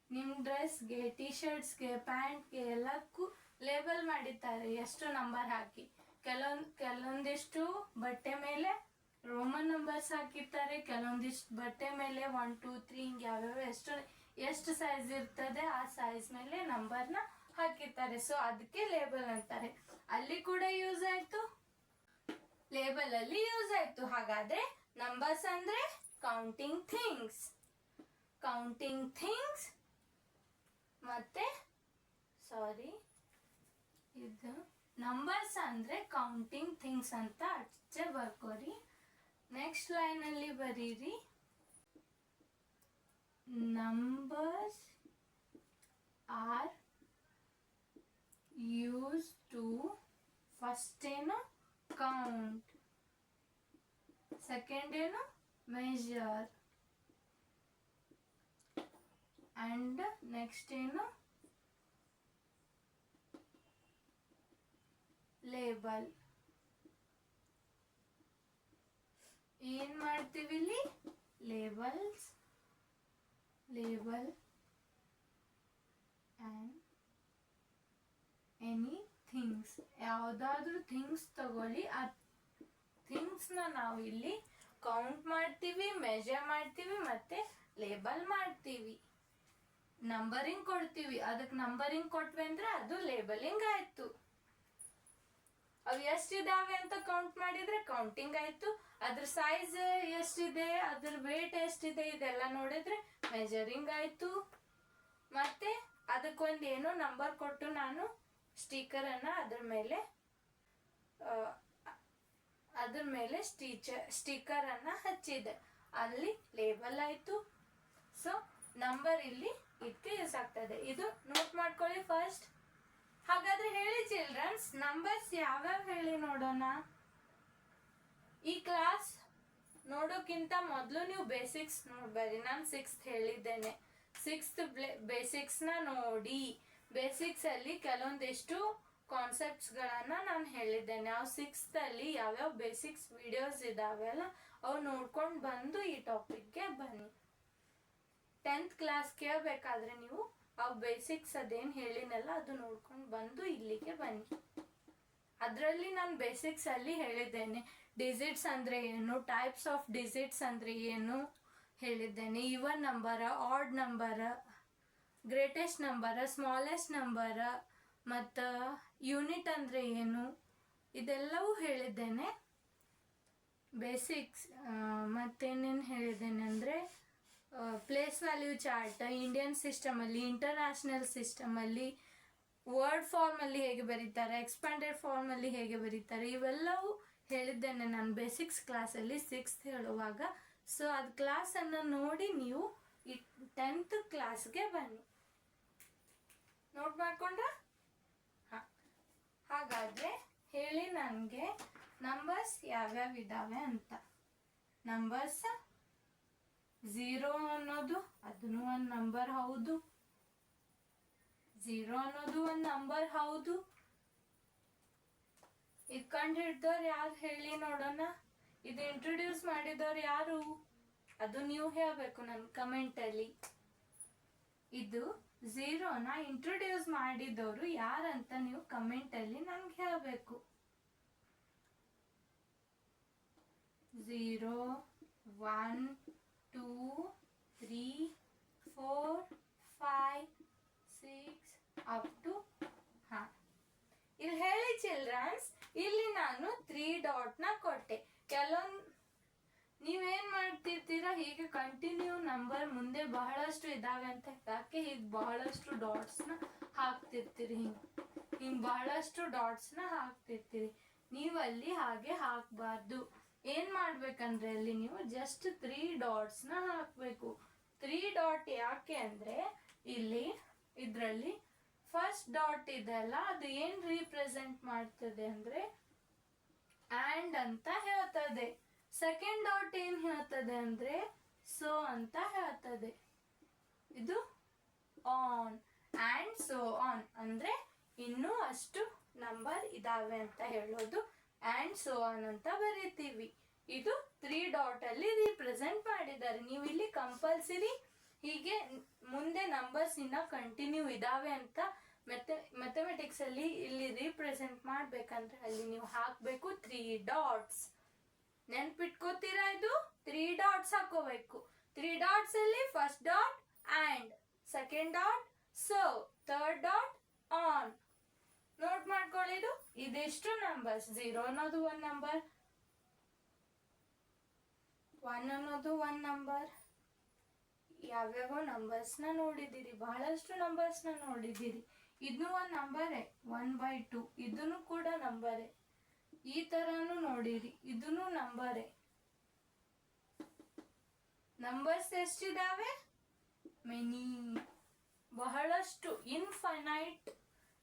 ನಿಮ್ ಡ್ರೆಸ್ಗೆ, ಟಿ ಶರ್ಟ್ಸ್ಗೆ, ಪ್ಯಾಂಟ್ಗೆ ಎಲ್ಲಕ್ಕೂ ಲೇಬಲ್ ಮಾಡಿರ್ತಾರೆ ಎಷ್ಟು ನಂಬರ್ ಹಾಕಿ. ಕೆಲವೊಂದಿಷ್ಟು ಬಟ್ಟೆ ಮೇಲೆ ರೋಮನ್ ನಂಬರ್ಸ್ ಹಾಕಿರ್ತಾರೆ, ಕೆಲವೊಂದಿಷ್ಟು ಬಟ್ಟೆ ಮೇಲೆ 1 2 3 ಹಿಂಗೆ ಯಾವ್ಯಾವ ಎಷ್ಟು ಸೈಜ್ ಇರ್ತದೆ ಆ ಸೈಜ್ ಮೇಲೆ ನಂಬರ್ನ ಹಾಕಿರ್ತಾರೆ. ಸೊ ಅದಕ್ಕೆ ಲೇಬಲ್ ಅಂತಾರೆ. ಅಲ್ಲಿ ಕೂಡ ಯೂಸ್ ಆಯ್ತು, ಲೇಬಲ್ ಅಲ್ಲಿ ಯೂಸ್ ಆಯ್ತು. ಹಾಗಾದ್ರೆ ನಂಬರ್ಸ್ ಅಂದ್ರೆ ಕೌಂಟಿಂಗ್ ಥಿಂಗ್ಸ್ ಮತ್ತೆ ಇದು ನಂಬರ್ಸ್ ಅಂದ್ರೆ ಕೌಂಟಿಂಗ್ ಥಿಂಗ್ಸ್ ಅಂತ ಅಚ್ಚೆ ಬರ್ಕೋರಿ. ನೆಕ್ಸ್ಟ್ ಲೈನ್ ಅಲ್ಲಿ ಬರೀರಿ, numbers are use to, first ಏನು ಕೌಂಟ್, ಸೆಕೆಂಡ್ ಏನು ಮೆಜರ್, ಅಂಡ್ ನೆಕ್ಸ್ಟ್ ಏನು ಲೇಬಲ್. ಏನ್ ಮಾಡ್ತೀವಿ ಇಲ್ಲಿ, ಲೇಬಲ್ ಅಂಡ್ ಎನಿ ಥಿಂಗ್ಸ್, ಯಾವ್ದಾದ್ರು ಥಿಂಗ್ಸ್ ತಗೊಳ್ಳಿ. ಆ ಥಿಂಗ್ಸ್ ನಾವು ಇಲ್ಲಿ ಕೌಂಟ್ ಮಾಡ್ತೀವಿ, ಮೆಜರ್ ಮಾಡ್ತೀವಿ ಮತ್ತೆ ಲೇಬಲ್ ಮಾಡ್ತೀವಿ, ನಂಬರಿಂಗ್ ಕೊಡ್ತೀವಿ. ಅದಕ್ಕೆ ನಂಬರಿಂಗ್ ಕೊಟ್ವಿ ಅಂದ್ರೆ ಅದು ಲೇಬಲಿಂಗ್ ಆಯ್ತು. ಅವು ಎಷ್ಟಿದಾವೆ ಅಂತ ಕೌಂಟ್ ಮಾಡಿದ್ರೆ ಕೌಂಟಿಂಗ್ ಆಯ್ತು. ಅದ್ರ ಸೈಜ್ ಎಷ್ಟಿದೆ, ಅದ್ರ ವೇಟ್ ಎಷ್ಟಿದೆ ಇದೆಲ್ಲ ನೋಡಿದ್ರೆ ಮೆಜರಿಂಗ್ ಆಯ್ತು. ಮತ್ತೆ ಅದಕ್ಕೊಂದು ಏನೋ ನಂಬರ್ ಕೊಟ್ಟು ನಾನು ಸ್ಟಿಕರ್ ಅನ್ನ ಅದ್ರ ಮೇಲೆ ಸ್ಟಿಕರ್ ಅನ್ನ ಹಚ್ಚಿದೆ, ಅಲ್ಲಿ ಲೇಬಲ್ ಆಯ್ತು. ಸೊ ನಂಬರ್ ಇಲ್ಲಿ ಇದಕ್ಕೆ ಯೂಸ್ ಆಗ್ತದೆ. ಇದು ನೋಟ್ ಮಾಡ್ಕೊಳ್ಳಿ ಫಸ್ಟ್. ಹಾಗಾದ್ರೆ ಹೇಳಿ ಚಿಲ್ಡ್ರನ್ಸ್, ನಂಬರ್ಸ್ ಯಾವ್ಯಾವ ಹೇಳಿ ನೋಡೋಣ. ಈ ಕ್ಲಾಸ್ ನೋಡೋಕ್ಕಿಂತ ಮೊದಲು ನೀವು ಬೇಸಿಕ್ಸ್ ನೋಡ್ಬರಿ. ನಾನು 6th ಹೇಳಿದ್ದೇನೆ, 6th ಬೇಸಿಕ್ಸ್ ನ ನೋಡಿ. ಬೇಸಿಕ್ಸ್ ಅಲ್ಲಿ ಕೆಲವೊಂದಿಷ್ಟು ಕಾನ್ಸೆಪ್ಟ್ಸ್ ಗಳನ್ನ ನಾನು ಹೇಳಿದ್ದೇನೆ. ಅವು 6th ಅಲ್ಲಿ ಯಾವ್ಯಾವ ಬೇಸಿಕ್ಸ್ ವಿಡಿಯೋಸ್ ಇದಾವೆ ಅಲ್ಲ, ಅವು ನೋಡ್ಕೊಂಡು ಬಂದು ಈ ಟಾಪಿಕ್ಗೆ ಬನ್ನಿ. 10th ಕ್ಲಾಸ್ ಕೇಳಬೇಕಾದ್ರೆ ನೀವು ಅವು ಬೇಸಿಕ್ಸ್ ಅದೇನು ಹೇಳಿನಲ್ಲ ಅದು ನೋಡ್ಕೊಂಡು ಬಂದು ಇಲ್ಲಿಗೆ ಬನ್ನಿ. ಅದರಲ್ಲಿ ನಾನು ಬೇಸಿಕ್ಸ್ ಅಲ್ಲಿ ಹೇಳಿದ್ದೇನೆ. ಡಿಜಿಟ್ಸ್ ಅಂದರೆ ಏನು, ಟೈಪ್ಸ್ ಆಫ್ ಡಿಜಿಟ್ಸ್ ಅಂದರೆ ಏನು ಹೇಳಿದ್ದೇನೆ. Even number, odd number, greatest number, smallest number, ಮತ್ತು ಯೂನಿಟ್ ಅಂದರೆ ಏನು, ಇದೆಲ್ಲವೂ ಹೇಳಿದ್ದೇನೆ ಬೇಸಿಕ್ಸ್. ಮತ್ತೇನೇನು ಹೇಳಿದ್ದೇನೆ ಅಂದರೆ ಪ್ಲೇಸ್ ವ್ಯಾಲ್ಯೂ ಚಾರ್ಟ್, ಇಂಡಿಯನ್ ಸಿಸ್ಟಮಲ್ಲಿ, ಇಂಟರ್ನ್ಯಾಷನಲ್ ಸಿಸ್ಟಮಲ್ಲಿ ವರ್ಡ್ ಫಾರ್ಮಲ್ಲಿ ಹೇಗೆ ಬರೀತಾರೆ, ಎಕ್ಸ್ಪ್ಯಾಂಡೆಡ್ ಫಾರ್ಮಲ್ಲಿ ಹೇಗೆ ಬರೀತಾರೆ, ಇವೆಲ್ಲವೂ ಹೇಳಿದ್ದೇನೆ ನಾನು ಬೇಸಿಕ್ಸ್ ಕ್ಲಾಸಲ್ಲಿ 6th ಹೇಳುವಾಗ. ಸೊ ಅದು ಕ್ಲಾಸನ್ನು ನೋಡಿ ನೀವು ಈ 10th ಕ್ಲಾಸ್ಗೆ ಬನ್ನಿ. ನೋಟ್ ಮಾಡ್ಕೊಂಡ್ರ? ಹಾಂ, ಹಾಗಾದರೆ ಹೇಳಿ ನನಗೆ ನಂಬರ್ಸ್ ಯಾವ್ಯಾವ ಇದ್ದಾವೆ ಅಂತ. ನಂಬರ್ಸ್ 0 ಅನ್ನೋದು ಅದನ್ನು ಒಂದು ನಂಬರ್ ಹೌದು. 0 ಅನ್ನೋದು ಒಂದು ನಂಬರ್ ಹೌದು. ಇದು ಕಂಡು ಹಿಡ್ದವ್ರು ಯಾರು ಹೇಳಿ ನೋಡೋಣ. ಇದು ಇಂಟ್ರೊಡ್ಯೂಸ್ ಮಾಡಿದವ್ರು ಯಾರು, ಅದು ನೀವು ಹೇಳಬೇಕು ನನ್ನ ಕಮೆಂಟಲ್ಲಿ. ಇದು 0ನ ಇಂಟ್ರೊಡ್ಯೂಸ್ ಮಾಡಿದವರು ಯಾರಂತ ನೀವು ಕಮೆಂಟಲ್ಲಿ ನನಗೆ ಹೇಳಬೇಕು. 0 1 2 3 4 5 6 ಅಪ್ ಟು ಹಾಂ. ಇಲ್ಲಿ ಹೇಳಿ ಚಿಲ್ಡ್ರನ್ಸ್, ಇಲ್ಲಿ ನಾನು 3 ಡಾಟ್ನ ಕೊಟ್ಟೆ. ಕೆಲವೊಂದು ನೀವೇನು ಮಾಡ್ತಿರ್ತೀರ, ಹೀಗೆ ಕಂಟಿನ್ಯೂ ನಂಬರ್ ಮುಂದೆ ಬಹಳಷ್ಟು ಇದ್ದಾವೆ ಅಂತ ಯಾಕೆ ಹೀಗೆ ಬಹಳಷ್ಟು ಡಾಟ್ಸ್ನ ಹಾಕ್ತಿರ್ತೀರಿ, ಹಿಂಗೆ ಬಹಳಷ್ಟು ಡಾಟ್ಸ್ನ ಹಾಕ್ತಿರ್ತೀರಿ. ನೀವಲ್ಲಿ ಹಾಗೆ ಹಾಕಬಾರ್ದು. ಏನು ಮಾಡ್ಬೇಕಂದ್ರೆ ಅಲ್ಲಿ ನೀವು ಜಸ್ಟ್ 3 ಡಾಟ್ಸ್ನ ಹಾಕಬೇಕು. 3 ಡಾಟ್ ಯಾಕೆ ಅಂದರೆ ಇಲ್ಲಿ ಇದರಲ್ಲಿ ಫಸ್ಟ್ ಡಾಟ್ ಇದೆಲ್ಲ ಅದು ಏನು ರೀಪ್ರೆಸೆಂಟ್ ಮಾಡ್ತದೆ ಅಂದರೆ ಆ್ಯಂಡ್ ಅಂತ ಹೇಳ್ತದೆ. ಸೆಕೆಂಡ್ ಡಾಟ್ ಏನು ಹೇಳ್ತದೆ ಅಂದರೆ ಸೋ ಅಂತ ಹೇಳ್ತದೆ. ಇದು ಆನ್ ಆ್ಯಂಡ್ ಸೋ ಆನ್ ಅಂದರೆ ಇನ್ನೂ ಅಷ್ಟು ನಂಬರ್ ಇದಾವೆ ಅಂತ ಹೇಳೋದು. ಆ್ಯಂಡ್ ಸೋ ಆನ್ ಅಂತ ಬರೀತೀವಿ. ಇದು 3 ಡಾಟ್ ಅಲ್ಲಿ ರೀಪ್ರೆಸೆಂಟ್ ಮಾಡಿದ್ದಾರೆ. ನೀವು ಇಲ್ಲಿ ಕಂಪಲ್ಸರಿ ಹೀಗೆ ಮುಂದೆ ನಂಬರ್ಸ್ ಇನ್ನ ಕಂಟಿನ್ಯೂ ಇದಾವೆ ಅಂತ ಮ್ಯಾಥಮೆಟಿಕ್ಸ್ ಅಲ್ಲಿ ಇಲ್ಲಿ ರೀಪ್ರೆಸೆಂಟ್ ಮಾಡ್ಬೇಕಂದ್ರೆ ಅಲ್ಲಿ ನೀವು ಹಾಕಬೇಕು 3 ಡಾಟ್ಸ್. ನೆನ್ಪಿಟ್ಕೋತೀರಾ? ಇದು 3 ಡಾಟ್ಸ್ ಹಾಕೋಬೇಕು. 3 ಡಾಟ್ಸ್ ಅಲ್ಲಿ first dot and, second dot so, third dot on. Note ಮಾಡ್ಕೊಳ್ಳಿದು. ಇದಿಷ್ಟು ನಂಬರ್ಸ್. 0 ಅನ್ನೋದು ಒಂದು ನಂಬರ್, 1 ಅನ್ನೋದು ಒಂದು ನಂಬರ್. ಯಾವ್ಯಾವ ನಂಬರ್ಸ್ನ ನೋಡಿದ್ದೀರಿ, ಬಹಳಷ್ಟು ನಂಬರ್ಸ್ನ ನೋಡಿದ್ದೀರಿ. ಇದನ್ನು ಒಂದು ನಂಬರೇ, 1/2. ಇದನ್ನು ಕೂಡ ನಂಬರೇ. ಈ ಥರನೂ ನೋಡಿರಿ, ಇದನ್ನು ನಂಬರೇ. ನಂಬರ್ಸ್ ಎಷ್ಟಿದಾವೆ? ಮೆನಿ, ಬಹಳಷ್ಟು, ಇನ್ಫೈನೈಟ್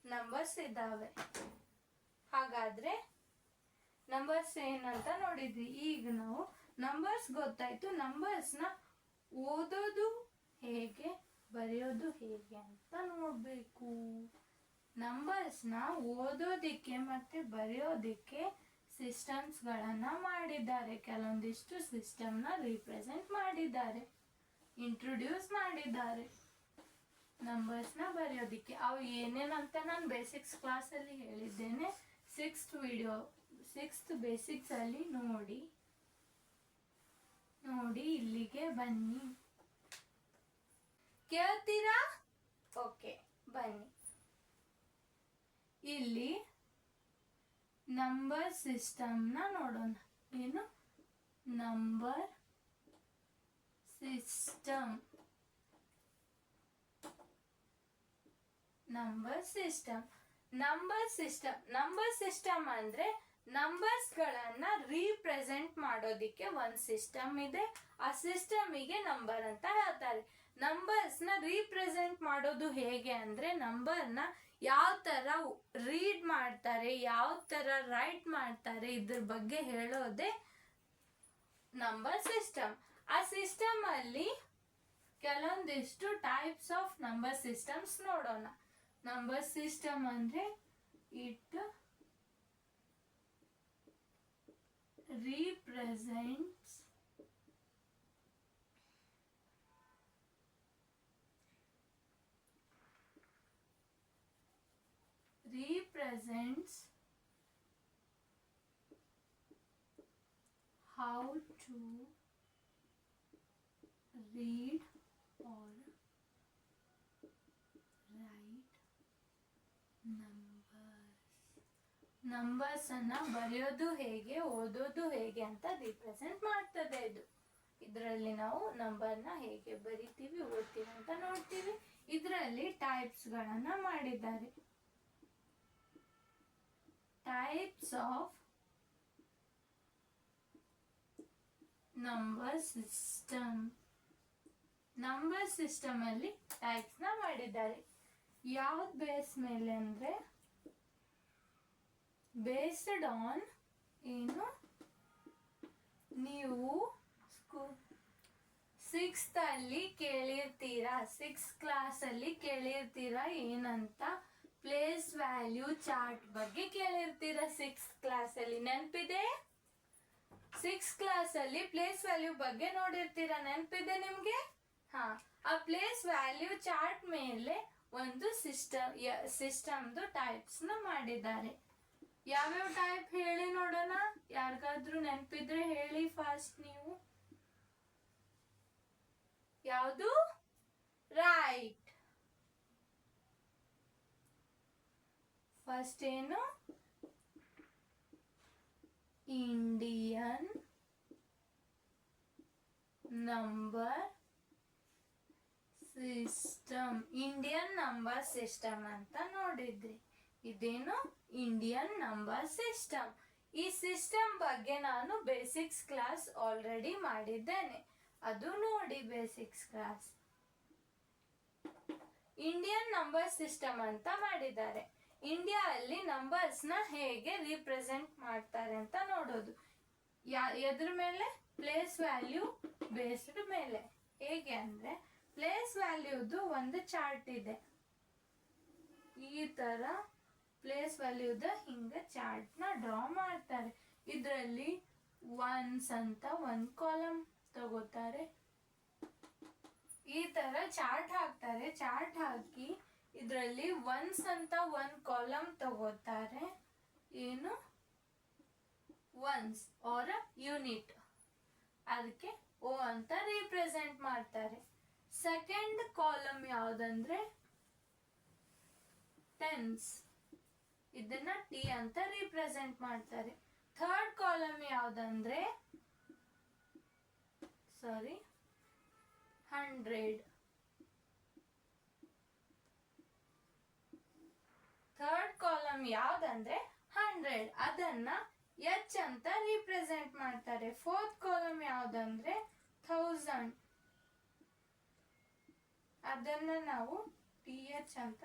ನಂಬರ್ಸ್ ಇದ್ದಾವೆ. ಹಾಗಾದ್ರೆ ನಂಬರ್ಸ್ ಏನಂತ ನೋಡಿದ್ವಿ. ಈಗ ನಾವು ನಂಬರ್ಸ್ ಗೊತ್ತಾಯ್ತು, ನಂಬರ್ಸ್ನ ಓದೋದು ಹೇಗೆ, ಬರೆಯೋದು ಹೇಗೆ ಅಂತ ನೋಡಬೇಕು. ನಂಬರ್ಸ್ನ ಓದೋದಿಕ್ಕೆ ಮತ್ತು ಬರೆಯೋದಿಕ್ಕೆ ಸಿಸ್ಟಮ್ಸ್ಗಳನ್ನು ಮಾಡಿದ್ದಾರೆ. ಕೆಲವೊಂದಿಷ್ಟು ಸಿಸ್ಟಮ್ನ ರೀಪ್ರೆಸೆಂಟ್ ಮಾಡಿದ್ದಾರೆ, ಇಂಟ್ರೊಡ್ಯೂಸ್ ಮಾಡಿದ್ದಾರೆ ನಂಬರ್ಸ್ನ ಬರೆಯೋದಿಕ್ಕೆ. ಅವು ಏನೇನಂತ ನಾನು ಬೇಸಿಕ್ಸ್ ಕ್ಲಾಸಲ್ಲಿ ಹೇಳಿದ್ದೇನೆ. 6th ಬೇಸಿಕ್ಸಲ್ಲಿ ನೋಡಿ ಇಲ್ಲಿಗೆ ಬನ್ನಿ. ಕೇಳ್ತೀರಾ? ಓಕೆ, ಬನ್ನಿ. ಇಲ್ಲಿ ನಂಬರ್ ಸಿಸ್ಟಮ್ನ ನೋಡೋಣ. ಏನು? Number system. ನಂಬರ್ ಸಿಸ್ಟಮ್ ಅಂದ್ರೆ ನಂಬರ್ಸ್ಗಳನ್ನ ರೀಪ್ರೆಸೆಂಟ್ ಮಾಡೋದಿಕ್ಕೆ ಒಂದು ಸಿಸ್ಟಮ್ ಇದೆ. ಆ ಸಿಸ್ಟಮಿಗೆ ನಂಬರ್ ಅಂತ ಹೇಳ್ತಾರೆ. ನಂಬರ್ಸ್ನ ರೀಪ್ರೆಸೆಂಟ್ ಮಾಡೋದು ಹೇಗೆ ಅಂದ್ರೆ ನಂಬರ್ನ ಯಾವ ಥರ ರೀಡ್ ಮಾಡ್ತಾರೆ, ಯಾವ ಥರ ರೈಟ್ ಮಾಡ್ತಾರೆ, ಇದ್ರ ಬಗ್ಗೆ ಹೇಳೋದೇ ನಂಬರ್ ಸಿಸ್ಟಮ್. ಆ ಸಿಸ್ಟಮ್ ಅಲ್ಲಿ ಕೆಲವೊಂದಿಷ್ಟು ಟೈಪ್ಸ್ ಆಫ್ ನಂಬರ್ ಸಿಸ್ಟಮ್ಸ್ ನೋಡೋಣ. ನಂಬರ್ ಸಿಸ್ಟಮ್ ಅಂದ್ರೆ it represents how to read or write numbers ಅನ್ನ ಬರೆಯೋದು ಹೇಗೆ ಓದೋದು ಹೇಗೆ ಅಂತ ರಿಪ್ರೆಸೆಂಟ್ ಮಾಡ್ತದೆ ಇದು. ಇದರಲ್ಲಿ ನಾವು ನಂಬರ್ನ ಹೇಗೆ ಬರಿತೀವಿ ಓದ್ತೀವಿ ಅಂತ ನೋಡ್ತೀವಿ. ಇದರಲ್ಲಿ ಟೈಪ್ಸ್ಗಳನ್ನ ಮಾಡಿದ್ದಾರೆ. ಟೈಪ್ಸ್ ಆಫ್ ನಂಬರ್ ಸಿಸ್ಟಮ್ ಅಲ್ಲಿ ಟೈಪ್ಸ್ ನ ಮಾಡಿದ್ದಾರೆ. ಯಾವ್ದು ಬೇಸ್ ಮೇಲೆ ಅಂದ್ರೆ ಬೇಸ್ಡ್ ಆನ್ ಏನು ನೀವು ಸಿಕ್ಸ್ತ್ ಅಲ್ಲಿ ಕೇಳಿರ್ತೀರಾ, 6th ಕ್ಲಾಸ್ ಅಲ್ಲಿ ಕೇಳಿರ್ತೀರಾ ಏನಂತ, ಪ್ಲೇಸ್ ವ್ಯಾಲ್ಯೂ ಚಾರ್ಟ್ ಬಗ್ಗೆ ಕೇಳಿರ್ತೀರಾ 6th ಕ್ಲಾಸ್ ಅಲ್ಲಿ. ನೆನಪಿದೆ? 6th ಕ್ಲಾಸ್ ಅಲ್ಲಿ ಪ್ಲೇಸ್ ವ್ಯಾಲ್ಯೂ ಬಗ್ಗೆ ನೋಡಿರ್ತೀರಾ, ನೆನಪಿದೆ ನಿಮ್ಗೆ? ಹಾ, ಆ ಪ್ಲೇಸ್ ವ್ಯಾಲ್ಯೂ ಚಾರ್ಟ್ ಮೇಲೆ ಒಂದು ಸಿಸ್ಟಮ್ದು ಟೈಪ್ಸ್ ನ ಮಾಡಿದ್ದಾರೆ. ಯಾವ್ಯಾವ ಟೈಪ್ ಹೇಳಿ ನೋಡೋಣ. ಯಾರಿಗಾದ್ರೂ ನೆನಪಿದ್ರೆ ಹೇಳಿ ಫಾಸ್ಟ್ ನೀವು. ಯಾವುದು? ರೈಟ್. ಫಸ್ಟ್ ಏನು? Indian number system. Indian number system ಅಂತ ನೋಡಿದ್ರಿ. ಇದೇನು? Indian number system. ಈ ಸಿಸ್ಟಮ್ ಬಗ್ಗೆ ನಾನು ಬೇಸಿಕ್ಸ್ ಕ್ಲಾಸ್ ಆಲ್ರೆಡಿ ಮಾಡಿದ್ದೇನೆ, ಅದು ನೋಡಿ basics class. Indian number system ಅಂತ ಮಾಡಿದ್ದಾರೆ. ಇಂಡಿಯಾ ಅಲ್ಲಿ ನಂಬರ್ಸ್ ನ ಹೇಗೆ ರಿಪ್ರೆಸೆಂಟ್ ಮಾಡ್ತಾರೆ ಅಂತ ನೋಡೋದು. ಎದ್ರ ಮೇಲೆ? ಪ್ಲೇಸ್ ವ್ಯಾಲ್ಯೂ ಬೇಸ್ಡ್ ಮೇಲೆ. ಹೇಗೆ ಅಂದ್ರೆ ಪ್ಲೇಸ್ ವ್ಯಾಲ್ಯೂದು ಒಂದು ಚಾರ್ಟ್ ಇದೆ. ಈ ತರ ಪ್ಲೇಸ್ ವ್ಯಾಲ್ಯೂದ ಹಿಂಗ ಚಾರ್ಟ್ ನ ಡ್ರಾ ಮಾಡ್ತಾರೆ. ಇದರಲ್ಲಿ ಒನ್ಸ್ ಅಂತ ಒಂದು ಕಾಲಮ್ ತಗೋತಾರೆ. ಈ ತರ ಚಾರ್ಟ್ ಹಾಕ್ತಾರೆ. ಚಾರ್ಟ್ ಹಾಕಿ ಇದರಲ್ಲಿ ಒನ್ಸ್ ಅಂತ ಒಂದು ಕಾಲಮ್ ತಗೋತಾರೆ. ಏನು? ಒನ್ಸ್ ಆರ್ ಯೂನಿಟ್, ಅದಕ್ಕೆ ಓ ಅಂತ ರಿಪ್ರೆಸೆಂಟ್ ಮಾಡ್ತಾರೆ. ಸೆಕೆಂಡ್ ಕಾಲಮ್ ಯಾವ್ದಂದ್ರೆ ಟೆನ್ಸ್, ಇದನ್ನ ಟಿ ಅಂತ ರಿಪ್ರೆಸೆಂಟ್ ಮಾಡ್ತಾರೆ. ಥರ್ಡ್ ಕಾಲಮ್ ಯಾವ್ದಂದ್ರೆ 100. ಥರ್ಡ್ ಕಾಲಮ್ ಯಾವ್ದಂದ್ರೆ 100, ಅದನ್ನ ಎಚ್ ಅಂತ ರಿಪ್ರೆಸೆಂಟ್ ಮಾಡ್ತಾರೆ. ಫೋರ್ತ್ ಕಾಲಮ್ ಯಾವ್ದಂದ್ರೆ 1000, ಅದನ್ನ ನಾವು ಟಿ ಎಚ್ ಅಂತ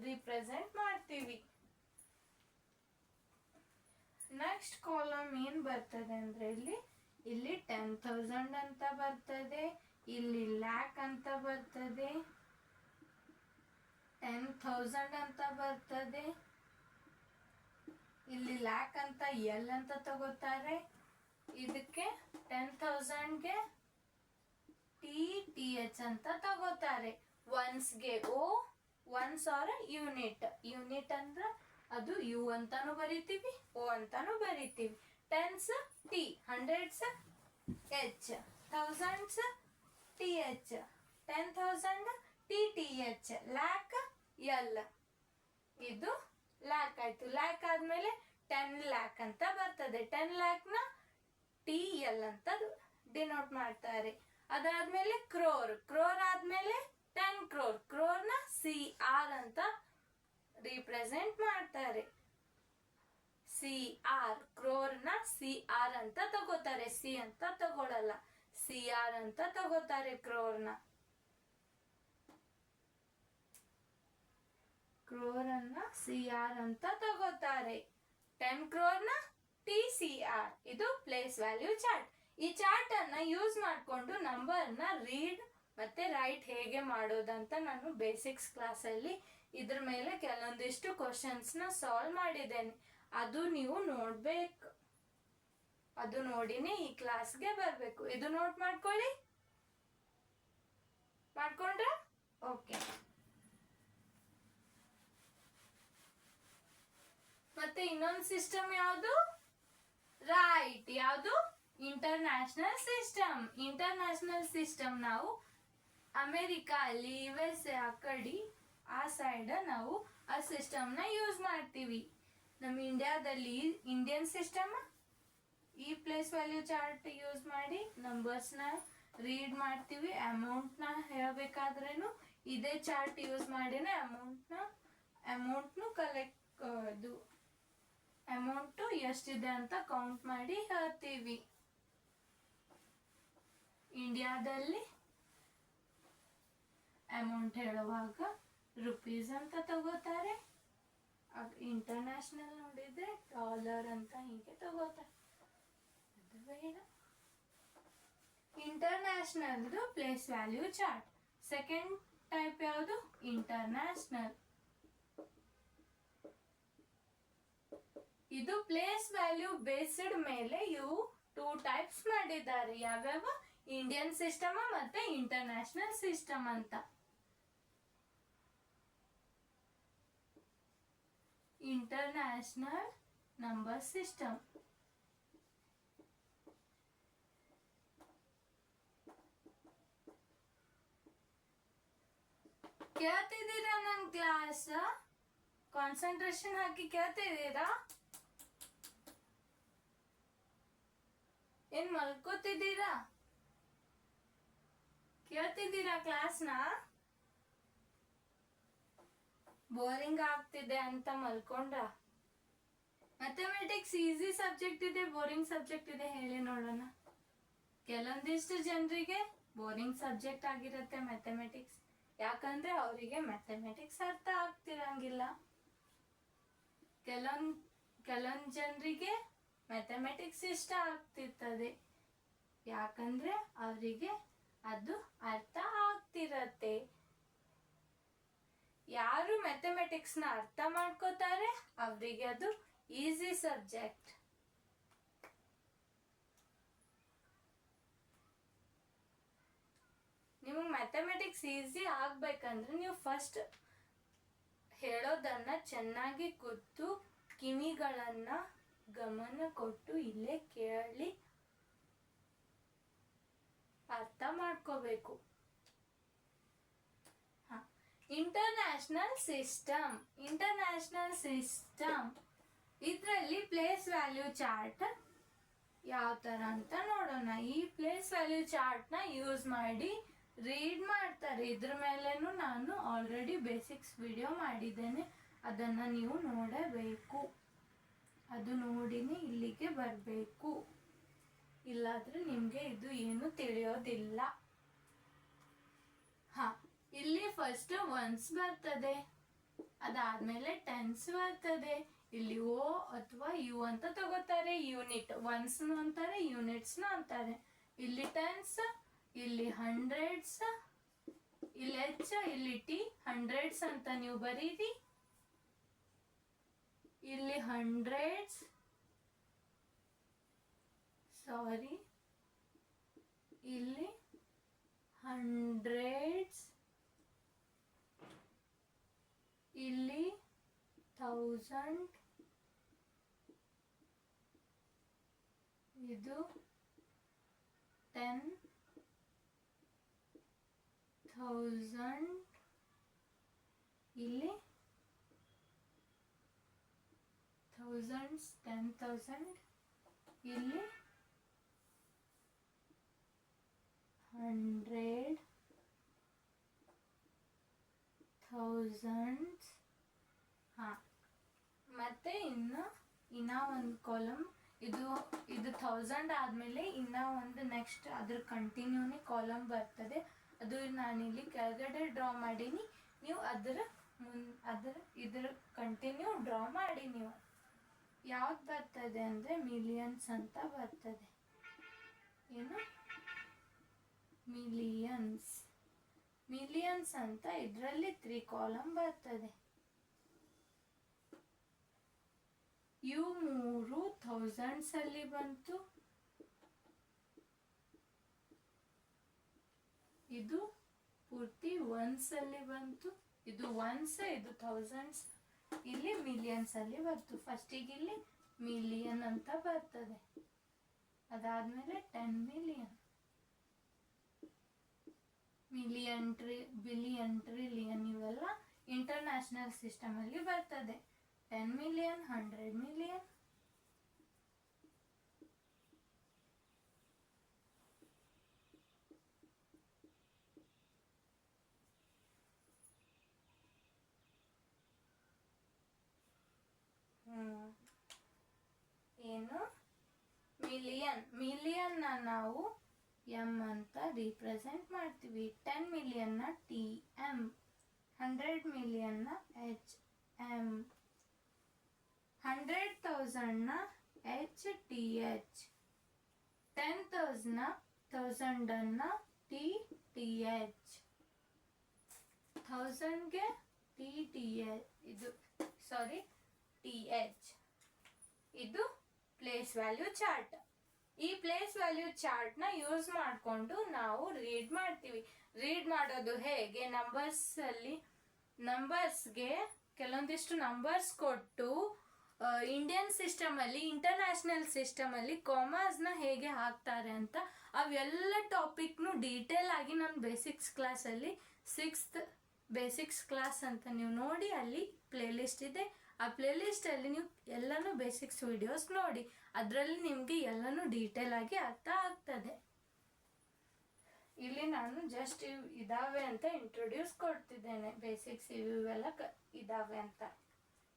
ರಿಪ್ರೆಸೆಂಟ್ ಮಾಡ್ತೀವಿ. ನೆಕ್ಸ್ಟ್ ಕಾಲಮ್ ಏನ್ ಬರ್ತದೆ ಅಂದ್ರೆ ಇಲ್ಲಿ 10,000 ಅಂತ ಬರ್ತದೆ, ಇಲ್ಲಿ ಲ್ಯಾಕ್ ಅಂತ ಬರ್ತದೆ, 10,000 ಅಂತ ಬರ್ತದೆ, ಇಲ್ಲಿ ಲ್ಯಾಕ್ ಅಂತ ಎಲ್ ಅಂತ ತಗೋತಾರೆ. ಇದಕ್ಕೆ 10,000ಗೆ ಟಿ ಎಚ್ ಅಂತ ತಗೋತಾರೆ. ಒನ್ಸ್ಗೆ O, ones or unit. Unit ಅಂದ್ರೆ ಅದು ಯು ಅಂತಾನು ಬರಿತೀವಿ, ಓ ಅಂತಾನು ಬರಿತೀವಿ. Tens T, hundreds H, thousands T H, 10,000 T H, lakh L. ಇದು ಲ್ಯಾಕ್ ಆಯ್ತು. ಲ್ಯಾಕ್ ಆದ್ಮೇಲೆ 10 ಲ್ಯಾಕ್ ಅಂತ ಬರ್ತದೆ. 10 ಲ್ಯಾಕ್ ನ ಟಿ ಎಲ್ ಅಂತ ಡಿನೋಟ್ ಮಾಡ್ತಾರೆ. ಅದಾದ್ಮೇಲೆ ಕ್ರೋರ್ ಆದ್ಮೇಲೆ 10 ಕ್ರೋರ್ ನ ಸಿ ಆರ್ ಅಂತ ರಿಪ್ರೆಸೆಂಟ್ ಮಾಡ್ತಾರೆ. ಸಿ ಆರ್, ಕ್ರೋರ್ ನ ಸಿ ಆರ್ ಅಂತ ತಗೋತಾರೆ. ಸಿ ಅಂತ ತಗೊಳಲ್ಲ, ಸಿ ಆರ್ ಅಂತ ತಗೋತಾರೆ. ಕ್ರೋರ್ ಅನ್ನ ಸಿ ಆರ್ ಅಂತ ತಗೋತಾರೆ. 10 ಕ್ರೋರ್ ನ ಟಿ ಸಿ ಆರ್. ಇದು ಪ್ಲೇಸ್ ವ್ಯಾಲ್ಯೂ ಚಾರ್ಟ್. ಈ ಚಾರ್ಟ್ ಅನ್ನ ಯೂಸ್ ಮಾಡಿಕೊಂಡು ನಂಬರ್ ನ ರೀಡ್ ಮತ್ತೆ ರೈಟ್ ಹೇಗೆ ಮಾಡೋದಂತ ನಾನು ಬೇಸಿಕ್ಸ್ ಕ್ಲಾಸ್ ಅಲ್ಲಿ ಇದ್ರ ಮೇಲೆ ಕೆಲವೊಂದಿಷ್ಟು ಕ್ವಶನ್ಸ್ ನ ಸಾಲ್ವ್ ಮಾಡಿದ್ದೇನೆ. ಅದು ನೀವು ನೋಡ್ಬೇಕು, ಅದು ನೋಡಿನೇ ಈ ಕ್ಲಾಸ್ಗೆ ಬರ್ಬೇಕು. ಇದು ನೋಟ್ ಮಾಡ್ಕೊಳ್ಳಿ. ಮಾಡ್ಕೊಂಡ್ರ? ಓಕೆ. ಮತ್ತೆ ಇನ್ನೊಂದು ಸಿಸ್ಟಮ್ ಯಾವುದು? ರೈಟ್. ಯಾವುದು? ಇಂಟರ್ನ್ಯಾಷನಲ್ ಇಂಟರ್ನ್ಯಾಷನಲ್ ಸಿಸ್ಟಮ್ ನಾವು ಅಮೇರಿಕಾ ಅಲ್ಲಿ USA ಆ ಕಡೆ ಆ ಸೈಡ್ ನಾವು ಆ ಸಿಸ್ಟಮ್ನ ಯೂಸ್ ಮಾಡ್ತೀವಿ. ನಮ್ಮ ಇಂಡಿಯಾದಲ್ಲಿ ಇಂಡಿಯನ್ ಸಿಸ್ಟಮ್ ಈ ಪ್ಲೇಸ್ ವ್ಯಾಲ್ಯೂ ಚಾರ್ಟ್ ಯೂಸ್ ಮಾಡಿ ನಂಬರ್ಸ್ನ ರೀಡ್ ಮಾಡ್ತೀವಿ. ಅಮೌಂಟ್ನ ಹೇಳಬೇಕಾದ್ರೇನು ಇದೇ ಚಾರ್ಟ್ ಯೂಸ್ ಮಾಡಿನೇ ಅಮೌಂಟ್ನು ಕಲೆಕ್ಟ್ ಇದು ಅಮೌಂಟು ಎಷ್ಟಿದೆ ಅಂತ ಕೌಂಟ್ ಮಾಡಿ ಹೇಳ್ತೀವಿ. ಇಂಡಿಯಾದಲ್ಲಿ ಅಮೌಂಟ್ ಹೇಳುವಾಗ ರುಪೀಸ್ ಅಂತ ತಗೋತಾರೆ. ಇಂಟರ್ನ್ಯಾಷನಲ್ ನೋಡಿದ್ರೆ ಡಾಲರ್ ಅಂತ ಹೀಗೆ ತಗೋತಾರೆ. ಅದು ಬೇಡ. ಇಂಟರ್ನ್ಯಾಷನಲ್ದು place value chart. Second type ಯಾವುದು? ಇಂಟರ್ನ್ಯಾಷನಲ್. ಇದು ಪ್ಲೇಸ್ ವ್ಯಾಲ್ಯೂ ಬೇಸ್ಡ್ ಮೇಲೆ ಇವು 2 ಟೈಪ್ಸ್ ಮಾಡಿದ್ದಾರೆ. ಯಾವ್ಯಾವ? ಇಂಡಿಯನ್ ಸಿಸ್ಟಮ್ ಮತ್ತೆ ಇಂಟರ್ನ್ಯಾಷನಲ್ ಸಿಸ್ಟಮ್ ಅಂತ. International number system. ಕೇಳ್ತಿದ್ದೀರಾ? ನನ್ನ ಕ್ಲಾಸ್ ಕಾನ್ಸಂಟ್ರೇಷನ್ ಹಾಕಿ ಕೇಳ್ತಿದ್ದೀರಾ? ಏನ್ ಮಲ್ಕೋತಿದ್ದೀರಾ? ಕೇಳ್ತಿದ್ದೀರಾ ಕ್ಲಾಸ್ನ? ಬೋರಿಂಗ್ ಆಗ್ತಿದೆ ಅಂತ ಮಲ್ಕೊಂಡ್ರ? ಮ್ಯಾಥಮೆಟಿಕ್ಸ್ ಈಸಿ ಸಬ್ಜೆಕ್ಟ್ ಇದೆ, ಬೋರಿಂಗ್ ಸಬ್ಜೆಕ್ಟ್ ಇದೆ, ಹೇಳಿ ನೋಡೋಣ. ಕೆಲವೊಂದಿಷ್ಟು ಜನರಿಗೆ ಬೋರಿಂಗ್ ಸಬ್ಜೆಕ್ಟ್ ಆಗಿರುತ್ತೆ ಮ್ಯಾಥಮೆಟಿಕ್ಸ್. ಯಾಕಂದ್ರೆ ಅವರಿಗೆ ಮ್ಯಾಥಮೆಟಿಕ್ಸ್ ಅರ್ಥ ಆಗ್ತಿರಂಗಿಲ್ಲ. ಕೆಲವೊಂದು ಜನರಿಗೆ ಮ್ಯಾಥಮೆಟಿಕ್ಸ್ ಇಷ್ಟ ಆಗ್ತಿರ್ತದೆ. ಯಾಕಂದ್ರೆ ಅವರಿಗೆ ಅದು ಅರ್ಥ ಆಗ್ತಿರತ್ತೆ. ಯಾರು ಮ್ಯಾಥಮೆಟಿಕ್ಸ್ನ ಅರ್ಥ ಮಾಡ್ಕೋತಾರೆ ಅವರಿಗೆ ಅದು ಈಸಿ ಸಬ್ಜೆಕ್ಟ್. ನಿಮಗೆ ಮ್ಯಾಥಮೆಟಿಕ್ಸ್ ಈಸಿ ಆಗ್ಬೇಕಂದ್ರೆ ನೀವು ಫಸ್ಟ್ ಹೇಳೋದನ್ನ ಚೆನ್ನಾಗಿ ಕೂತು ಕಿವಿಗಳನ್ನ ಗಮನ ಕೊಟ್ಟು ಇಲ್ಲೇ ಕೇಳಿ ಅರ್ಥ ಮಾಡ್ಕೋಬೇಕು. ಇಂಟರ್ನ್ಯಾಷನಲ್ ಸಿಸ್ಟಮ್ ಇದರಲ್ಲಿ ಪ್ಲೇಸ್ ವ್ಯಾಲ್ಯೂ ಚಾರ್ಟ್ ಯಾವ ತರ ಅಂತ ನೋಡೋಣ. ಈ ಪ್ಲೇಸ್ ವ್ಯಾಲ್ಯೂ ಚಾರ್ಟ್ನ ಯೂಸ್ ಮಾಡಿ ರೀಡ್ ಮಾಡ್ತಾರೆ. ಇದ್ರ ಮೇಲೇನು ನಾನು ಆಲ್ರೆಡಿ ಬೇಸಿಕ್ಸ್ ವಿಡಿಯೋ ಮಾಡಿದ್ದೇನೆ, ಅದನ್ನ ನೀವು ನೋಡಬೇಕು. ಅದು ನೋಡಿನೇ ಇಲ್ಲಿಗೆ ಬರಬೇಕು, ಇಲ್ಲಾದ್ರೆ ನಿಮಗೆ ಇದು ಏನು ತಿಳಿಯೋದಿಲ್ಲ. ಇಲ್ಲಿ ಫಸ್ಟ್ ಒನ್ಸ್ ಬರ್ತದೆ, ಅದಾದ್ಮೇಲೆ ಟೆನ್ಸ್ ಬರ್ತದೆ. ಇಲ್ಲಿ ಓ ಅಥವಾ ಯು ಅಂತ ತಗೋತಾರೆ. ಯೂನಿಟ್ ಒನ್ಸ್ನು ಅಂತಾರೆ, ಯೂನಿಟ್ಸ್ನು ಅಂತಾರೆ. ಇಲ್ಲಿ ಟೆನ್ಸ್, ಇಲ್ಲಿ ಹಂಡ್ರೆಡ್ಸ್, ಇಲ್ಲಿ ಎಚ್, ಇಲ್ಲಿ ಟಿ, ಹಂಡ್ರೆಡ್ಸ್ ಅಂತ ನೀವು ಬರೀರಿ. ಇಲ್ಲಿ ಹಂಡ್ರೆಡ್ಸ್, ಸಾರಿ, ಇಲ್ಲಿ ಹಂಡ್ರೆಡ್ಸ್, ಇಲ್ಲಿ 1000, ಇದು 10,000, ಇಲ್ಲಿ thousands, 10,000, ಇಲ್ಲಿ 100, thousands. ಮತ್ತೆ ಇನ್ನ ಒಂದು ಕಾಲಮ್, ಇದು 1000 ಆದ್ಮೇಲೆ ಇನ್ನ ಒಂದು ನೆಕ್ಸ್ಟ್ ಅದ್ರ ಕಂಟಿನ್ಯೂನೇ ಕಾಲಮ್ ಬರ್ತದೆ. ಅದು ನಾನಿಲ್ಲಿ ಕೆಳಗಡೆ ಡ್ರಾ ಮಾಡೀನಿ. ನೀವು ಇದ್ರ ಕಂಟಿನ್ಯೂ ಡ್ರಾ ಮಾಡಿ. ನೀವು ಯಾವ್ದು ಬರ್ತದೆ ಅಂದ್ರೆ ಮಿಲಿಯನ್ಸ್ ಅಂತ ಬರ್ತದೆ. ಏನು? ಮಿಲಿಯನ್ಸ್ ಅಂತ ಇದರಲ್ಲಿ 3 ಕಾಲಮ್ ಬರ್ತದೆ. ಇವು 3 ಥೌಸಂಡ್ಸ್ ಅಲ್ಲಿ ಬಂತು, ಇದು ಪೂರ್ತಿ ಒನ್ಸ್ ಅಲ್ಲಿ ಬಂತು. ಇದು ಒನ್ಸ್, ಇದು ಥೌಸಂಡ್ಸ್, ಇಲ್ಲಿ ಮಿಲಿಯನ್ಸ್ ಅಲ್ಲಿ ಬಂತು. ಫಸ್ಟಿಗೆ ಇಲ್ಲಿ ಮಿಲಿಯನ್ ಅಂತ ಬರ್ತದೆ. ಅದಾದ್ಮೇಲೆ 10 ಮಿಲಿಯನ್, ಮಿಲಿಯನ್, ಬಿಲಿಯನ್, ಟ್ರಿಲಿಯನ್ ಇವೆಲ್ಲ ಇಂಟರ್ನ್ಯಾಷನಲ್ ಸಿಸ್ಟಮ್ ಅಲ್ಲಿ ಬರ್ತದೆ. 10 ಮಿಲಿಯನ್, 100 ಮಿಲಿಯನ್, ಏನು ಮಿಲಿಯನ್. ಮಿಲಿಯನ್ನ ನಾವು ಎಂ ಅಂತ ರಿಪ್ರೆಸೆಂಟ್ ಮಾಡ್ತೀವಿ. 10 ಮಿಲಿಯನ್ನ ಟಿ ಎಂ, 100 ಮಿಲಿಯನ್ನ ಎಚ್ ಎಂ, 100,000ನ ಎಚ್ ಟಿ ಎಚ್, 10,000ನ ಟಿ ಟಿ ಎಚ್, 1000ಗೆ ಟಿ ಟಿ ಎಚ್, ಇದು ಸಾರಿ ಟಿ ಎಚ್. ಇದು ಪ್ಲೇಸ್ ವ್ಯಾಲ್ಯೂ ಚಾರ್ಟ್. ಈ ಪ್ಲೇಸ್ ವ್ಯಾಲ್ಯೂ ಚಾರ್ಟ್ ನ ಯೂಸ್ ಮಾಡಿಕೊಂಡು ನಾವು ರೀಡ್ ಮಾಡ್ತೀವಿ. ರೀಡ್ ಮಾಡೋದು ಹೇಗೆ, ನಂಬರ್ಸ್ಗೆ ಕೆಲವೊಂದಿಷ್ಟು ನಂಬರ್ಸ್ ಕೊಟ್ಟು ಇಂಡಿಯನ್ ಸಿಸ್ಟಮ್ ಅಲ್ಲಿ, ಇಂಟರ್ನ್ಯಾಷನಲ್ ಸಿಸ್ಟಮ್ ಅಲ್ಲಿ ಕಾಮರ್ಸ್ ನ ಹೇಗೆ ಹಾಕ್ತಾರೆ ಅಂತ ಅವೆಲ್ಲ ಟಾಪಿಕ್ನು ಡೀಟೇಲ್ ಆಗಿ ನಾನು ಬೇಸಿಕ್ಸ್ ಕ್ಲಾಸ್ ಅಲ್ಲಿ 6th ಬೇಸಿಕ್ಸ್ ಕ್ಲಾಸ್ ಅಂತ ನೀವು ನೋಡಿ, ಅಲ್ಲಿ ಪ್ಲೇ ಲಿಸ್ಟ್ ಇದೆ. ಆ ಪ್ಲೇ ಲಿಸ್ಟ್ ಅಲ್ಲಿ ನೀವು ಎಲ್ಲಾನು ಬೇಸಿಕ್ಸ್ ವಿಡಿಯೋಸ್ ನೋಡಿ, ಅದರಲ್ಲಿ ನಿಮ್ಗೆ ಎಲ್ಲಾನು ಡೀಟೇಲ್ ಆಗಿ ಅರ್ಥ ಆಗ್ತದೆ. ಇಲ್ಲಿ ನಾನು ಜಸ್ಟ್ ಇದಾವೆ ಅಂತ ಇಂಟ್ರೊಡ್ಯೂಸ್ ಕೊಡ್ತಿದ್ದೇನೆ. ಬೇಸಿಕ್ಸ್ ಇವೆಲ್ಲ ಇದಾವೆ ಅಂತ.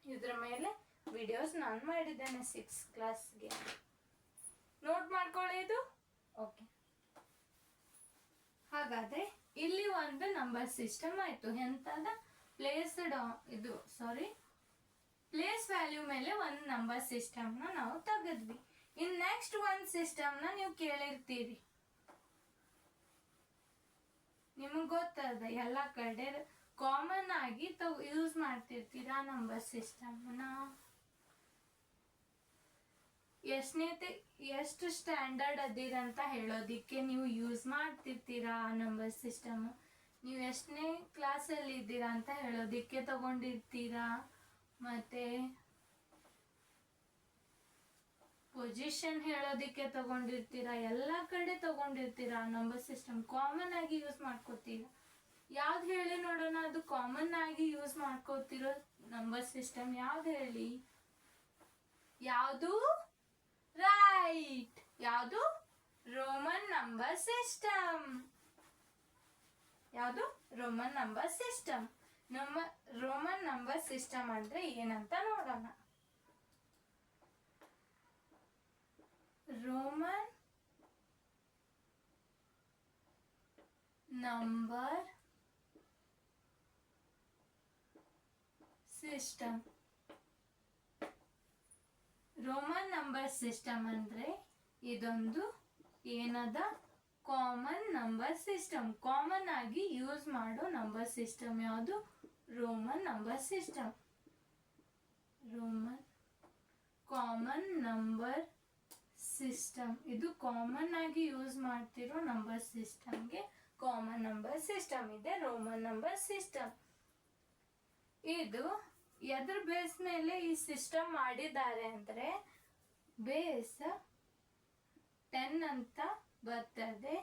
ಇದ್ರ ಮೇಲೆ ವಿಡಿಯೋಸ್ ನಾನು ಮಾಡಿದ್ದೇನೆ 6th ಕ್ಲಾಸ್ಗೆ. ನೋಟ್ ಮಾಡ್ಕೊಳ್ಳಿ ಇದು. ಓಕೆ, ಹಾಗಾದ್ರೆ ಇಲ್ಲಿ ಒಂದು ನಂಬರ್ ಸಿಸ್ಟಮ್ ಆಯ್ತು. ಎಂತದ ಪ್ಲೇಸ್ ವ್ಯಾಲ್ಯೂ ಮೇಲೆ ಒಂದು ನಂಬರ್ ಸಿಸ್ಟಮ್ ನ ನಾವು ತೆಗೆದ್ವಿ. ಇನ್ ನೆಕ್ಸ್ಟ್ ಒಂದು ಸಿಸ್ಟಮ್ ನ ನೀವು ಕೇಳಿರ್ತೀರಿ, ನಿಮಗ್ ಗೊತ್ತದ, ಎಲ್ಲ ಕಡೆ ಕಾಮನ್ ಆಗಿ ಯೂಸ್ ಮಾಡ್ತಿರ್ತೀರಾ ನಂಬರ್ ಸಿಸ್ಟಮ್ ನ. ಎಷ್ಟು ಸ್ಟ್ಯಾಂಡರ್ಡ್ ಅದಿರಂತ ಹೇಳೋದಿಕ್ಕೆ ನೀವು ಯೂಸ್ ಮಾಡ್ತಿರ್ತೀರಾ ಆ ನಂಬರ್ ಸಿಸ್ಟಮ್. ನೀವು ಎಷ್ಟನೇ ಕ್ಲಾಸಲ್ಲಿ ಇದ್ದೀರಾ ಅಂತ ಹೇಳೋದಿಕ್ಕೆ ತಗೊಂಡಿರ್ತೀರಾ. ಮತ್ತೆ ಪೊಸಿಷನ್ ಹೇಳೋದಿಕ್ಕೆ ತಗೊಂಡಿರ್ತೀರಾ. ಎಲ್ಲ ಕಡೆ ತಗೊಂಡಿರ್ತೀರಾ ನಂಬರ್ ಸಿಸ್ಟಮ್. ಕಾಮನ್ ಆಗಿ ಯೂಸ್ ಮಾಡ್ಕೋತೀರಾ. ಯಾವ್ದು ಹೇಳಿ ನೋಡೋಣ, ಅದು ಕಾಮನ್ ಆಗಿ ಯೂಸ್ ಮಾಡ್ಕೋತಿರೋ ನಂಬರ್ ಸಿಸ್ಟಮ್ ಯಾವ್ದು ಹೇಳಿ? ಯಾವುದು? ರೈಟ್, ಯಾವುದು? Roman number system. ಯಾವುದು? Roman number system. Roman number system ಅಂದ್ರೆ ಏನಂತ ನೋಡೋಣ. Roman number system. Roman number system ಅಂದ್ರೆ ಇದೊಂದು ಏನದ, ಕಾಮನ್ ನಂಬರ್ ಸಿಸ್ಟಮ್. ಕಾಮನ್ ಆಗಿ ಯೂಸ್ ಮಾಡೋ ನಂಬರ್ ಸಿಸ್ಟಮ್ ಯಾವುದು? Roman number system. Roman common number system. ಇದು ಕಾಮನ್ ಆಗಿ ಯೂಸ್ ಮಾಡ್ತಿರೋ ನಂಬರ್ ಸಿಸ್ಟಮ್ಗೆ ಕಾಮನ್ ನಂಬರ್ ಸಿಸ್ಟಮ್ ಇದೆ, ರೋಮನ್ ನಂಬರ್ ಸಿಸ್ಟಮ್. ಇದು ಎದ್ರ ಬೇಸ್ ಮೇಲೆ ಈ ಸಿಸ್ಟಮ್ ಮಾಡಿದ್ದಾರೆ ಅಂದ್ರೆ ಬೇಸ್ 10 ಅಂತ ಬರ್ತದೆ.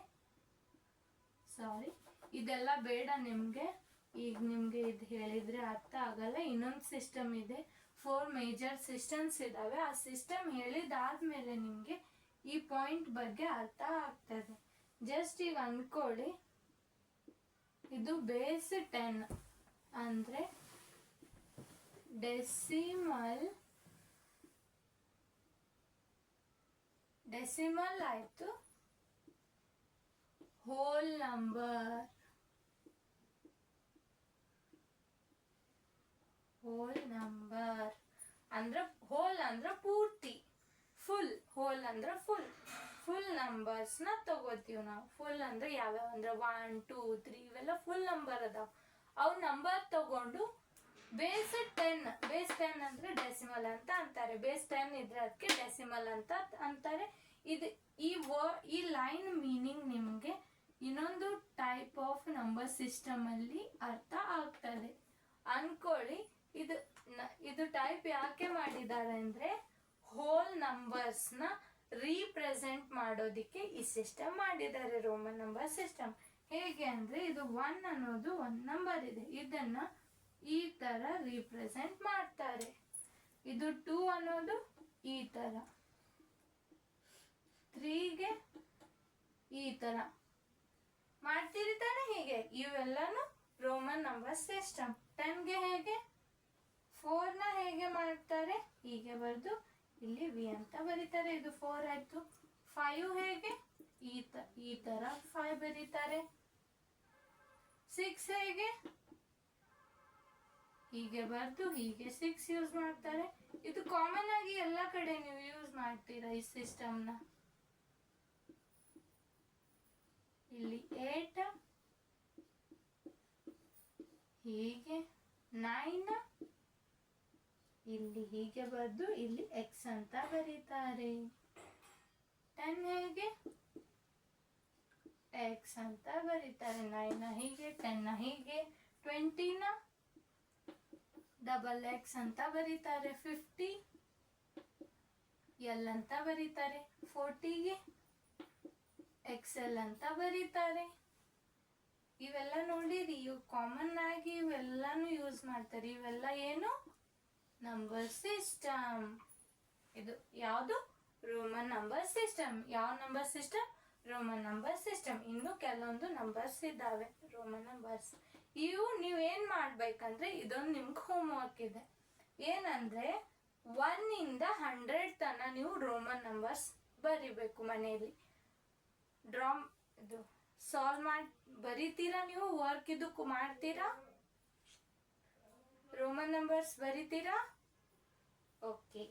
ಸಾರಿ, ಇದೆಲ್ಲ ಬೇಡ ನಿಮ್ಗೆ. ಈಗ ನಿಮ್ಗೆ ಇದು ಹೇಳಿದ್ರೆ ಅರ್ಥ ಆಗಲ್ಲ. ಇನ್ನೊಂದು ಸಿಸ್ಟಮ್ ಇದೆ, 4 ಮೇಜರ್ ಸಿಸ್ಟಮ್ಸ್ ಇದಾವೆ. ಆ ಸಿಸ್ಟಮ್ ಹೇಳಿದಾದ್ಮೇಲೆ ನಿಮ್ಗೆ ಈ ಪಾಯಿಂಟ್ ಬಗ್ಗೆ ಅರ್ಥ ಆಗ್ತದೆ. ಜಸ್ಟ್ ಈಗ ಅನ್ಕೊಳ್ಳಿ, ಇದು ಬೇಸ್ 10 ಅಂದ್ರೆ ಡೆಸಿಮಲ್ ಆಯ್ತು, ಹೋಲ್ ನಂಬರ್. ಹೋಲ್ ನಂಬರ್ ಅಂದ್ರೆ ಹೋಲ್ ಅಂದ್ರೆ ಪೂರ್ತಿ, ಫುಲ್. ಹೋಲ್ ಅಂದ್ರೆ ಫುಲ್ ನಂಬರ್ಸ್ ನ ತಗೋತೀವಿ ನಾವು. ಫುಲ್ ಅಂದ್ರೆ ಯಾವ್ಯಾವ ಅಂದ್ರೆ 1, 2, 3 ಇವೆಲ್ಲ ಫುಲ್ ನಂಬರ್ ಅದಾವ. ಅವು ನಂಬರ್ ತಗೊಂಡು ಬೇಸ್ 10 ಅಂದ್ರೆ ಡೆಸಿಮಲ್ ಅಂತ ಅಂತಾರೆ. ಬೇಸ್ 10 ಇದ್ರೆ ಅದಕ್ಕೆ ಡೆಸಿಮಲ್ ಅಂತ ಅಂತಾರೆ. ಈ ಲೈನ್ ಮೀನಿಂಗ್ ನಿಮ್ಗೆ ಇನ್ನೊಂದು ಟೈಪ್ ಆಫ್ ನಂಬರ್ ಸಿಸ್ಟಮ್ ಅಲ್ಲಿ ಅರ್ಥ ಆಗ್ತದೆ. ಅನ್ಕೊಳ್ಳಿ, ಇದು ಟೈಪ್ ಯಾಕೆ ಮಾಡಿದ್ದಾರೆ ಅಂದ್ರೆ ಹೋಲ್ ನಂಬರ್ಸ್ ನ ರೀಪ್ರೆಸೆಂಟ್ ಮಾಡೋದಿಕ್ಕೆ ಈ ಸಿಸ್ಟಮ್ ಮಾಡಿದ್ದಾರೆ, ರೋಮನ್ ನಂಬರ್ ಸಿಸ್ಟಮ್. ಹೇಗೆ ಅಂದ್ರೆ ಇದು 1 ಅನ್ನೋದು ಒಂದು ನಂಬರ್ ಇದೆ, ಇದನ್ನ ಈ ತರ ರೀಪ್ರೆಸೆಂಟ್ ಮಾಡ್ತಾರೆ. ಇದು 2 ಅನ್ನೋದು ಈ ತರ, 3ಗೆ ಈ ತರ ಮಾಡ್ತಿರ್ತಾನೆ. ಹೀಗೆ ಇವೆಲ್ಲಾನು ರೋಮನ್ ನಂಬರ್ ಸಿಸ್ಟಮ್. 10ಗೆ ಹೇಗೆ 4ನ ಹೇಗೆ ಮಾಡ್ತಾರೆ, ಹೀಗೆ ಬರೆದು ಇಲ್ಲಿ ವಿ ಅಂತ ಬರೀತಾರೆ, ಇದು 4 ಆಯ್ತು. 5 ಹೇಗೆ ಈ ತರ 5 ಬರೀತಾರೆ. 6 ಹೇಗೆ ಹೀಗೆ ಬರೆದು ಹೀಗೆ 6 ಯೂಸ್ ಮಾಡ್ತಾರೆ. ಇದು ಕಾಮನ್ ಆಗಿ ಎಲ್ಲ ಕಡೆ ನೀವು ಯೂಸ್ ಮಾಡ್ತೀರಾ ಈ ಸಿಸ್ಟಮ್ನ. ಇಲ್ಲಿ 8 ಹೀಗೆ, 9 ಇಲ್ಲಿ ಹೀಗೆ ಬರೆದು ಇಲ್ಲಿ ಎಕ್ಸ್ ಅಂತ ಬರೀತಾರೆ. 10 ಹೇಗೆ ಎಕ್ಸ್ ಅಂತ ಬರೀತಾರೆ, 9 ಹೀಗೆ, 10 ಹೀಗೆ. 20ನ ಡಬಲ್ ಎಕ್ಸ್ ಅಂತ ಬರೀತಾರೆ. 50 ಎಲ್ ಅಂತ ಬರೀತಾರೆ. 40ಗೆ ಎಕ್ಸೆಲ್ ಅಂತ ಬರೀತಾರೆ. ಇವೆಲ್ಲ ನೋಡಿರಿ, ಇವು ಕಾಮನ್ ಆಗಿ ಇವೆಲ್ಲಾನು ಯೂಸ್ ಮಾಡ್ತಾರೆ. ಇವೆಲ್ಲ ಏನು ನಂಬರ್ ಸಿಸ್ಟಮ್. ಇದು ಯಾವುದು ರೋಮನ್ ನಂಬರ್ ಸಿಸ್ಟಮ್. ಯಾವ number system, Roman number system. ಇನ್ನು ಕೆಲವೊಂದು ನಂಬರ್ಸ್ ಇದ್ದಾವೆ ರೋಮನ್ ನಂಬರ್ಸ್. ಇವು ನೀವೇನ್ ಮಾಡ್ಬೇಕಂದ್ರೆ ಇದೊಂದು ನಿಮ್ಗೆ ಹೋಮ್ ವರ್ಕ್ ಇದೆ. ಏನಂದ್ರೆ 1 ಇಂದ 100 ತನ ನೀವು ರೋಮನ್ ನಂಬರ್ಸ್ ಬರಿಬೇಕು ಮನೆಯಲ್ಲಿ. ಇದು ಸಾಲ್ವ್ ಮಾಡಿ ಬರಿತೀರಾ, ನೀವು ವರ್ಕ್ ಇದಕ್ಕೂ ಮಾಡ್ತೀರಾ, ರೋಮನ್ ನಂಬರ್ಸ್ ಬರಿತೀರಾ. ಓಕೆ,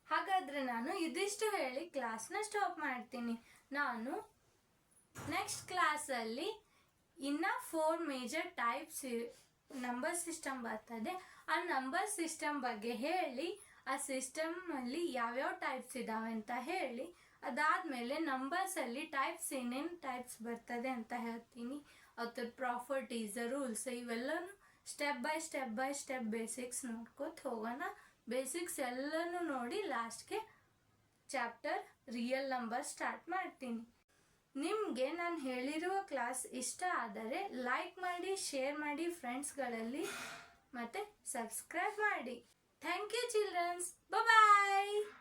ಹಾಗಾದ್ರೆ ನಾನು ಇದಿಷ್ಟು ಹೇಳಿ ಕ್ಲಾಸ್ನ ಸ್ಟಾಪ್ ಮಾಡ್ತೀನಿ. ನಾನು ನೆಕ್ಸ್ಟ್ ಕ್ಲಾಸಲ್ಲಿ ಇನ್ನ 4 ಮೇಜರ್ ಟೈಪ್ಸ್ ನಂಬರ್ ಸಿಸ್ಟಮ್ ಬರ್ತದೆ. ಆ ನಂಬರ್ ಸಿಸ್ಟಮ್ ಬಗ್ಗೆ ಹೇಳಿ, ಆ ಸಿಸ್ಟಮ್ ಅಲ್ಲಿ ಯಾವ್ಯಾವ ಟೈಪ್ಸ್ ಇದಾವೆ ಅಂತ ಹೇಳಿ, ಅದಾದ್ಮೇಲೆ ನಂಬರ್ಸ್ ಅಲ್ಲಿ ಟೈಪ್ಸ್ ಏನೇನು ಟೈಪ್ಸ್ ಬರ್ತದೆ ಅಂತ ಹೇಳ್ತೀನಿ. ಅದ್ರ ಪ್ರಾಪರ್ಟೀಸ್, ರೂಲ್ಸ್ ಇವೆಲ್ಲನೂ ಸ್ಟೆಪ್ ಬೈ ಸ್ಟೆಪ್ ಬೇಸಿಕ್ಸ್ ನೋಡ್ಕೋತ ಹೋಗೋಣ. ಬೇಸಿಕ್ಸ್ ಎಲ್ಲನೂ ನೋಡಿ ಲಾಸ್ಟ್ಗೆ ಚಾಪ್ಟರ್ ರಿಯಲ್ ನಂಬರ್ ಸ್ಟಾರ್ಟ್ ಮಾಡ್ತೀನಿ. ನಿಮಗೆ ನಾನು ಹೇಳಿರುವ ಕ್ಲಾಸ್ ಇಷ್ಟ ಆದರೆ ಲೈಕ್ ಮಾಡಿ, ಶೇರ್ ಮಾಡಿ ಫ್ರೆಂಡ್ಸ್ಗಳಲ್ಲಿ, ಮತ್ತು ಸಬ್ಸ್ಕ್ರೈಬ್ ಮಾಡಿ. Thank you childrens, bye.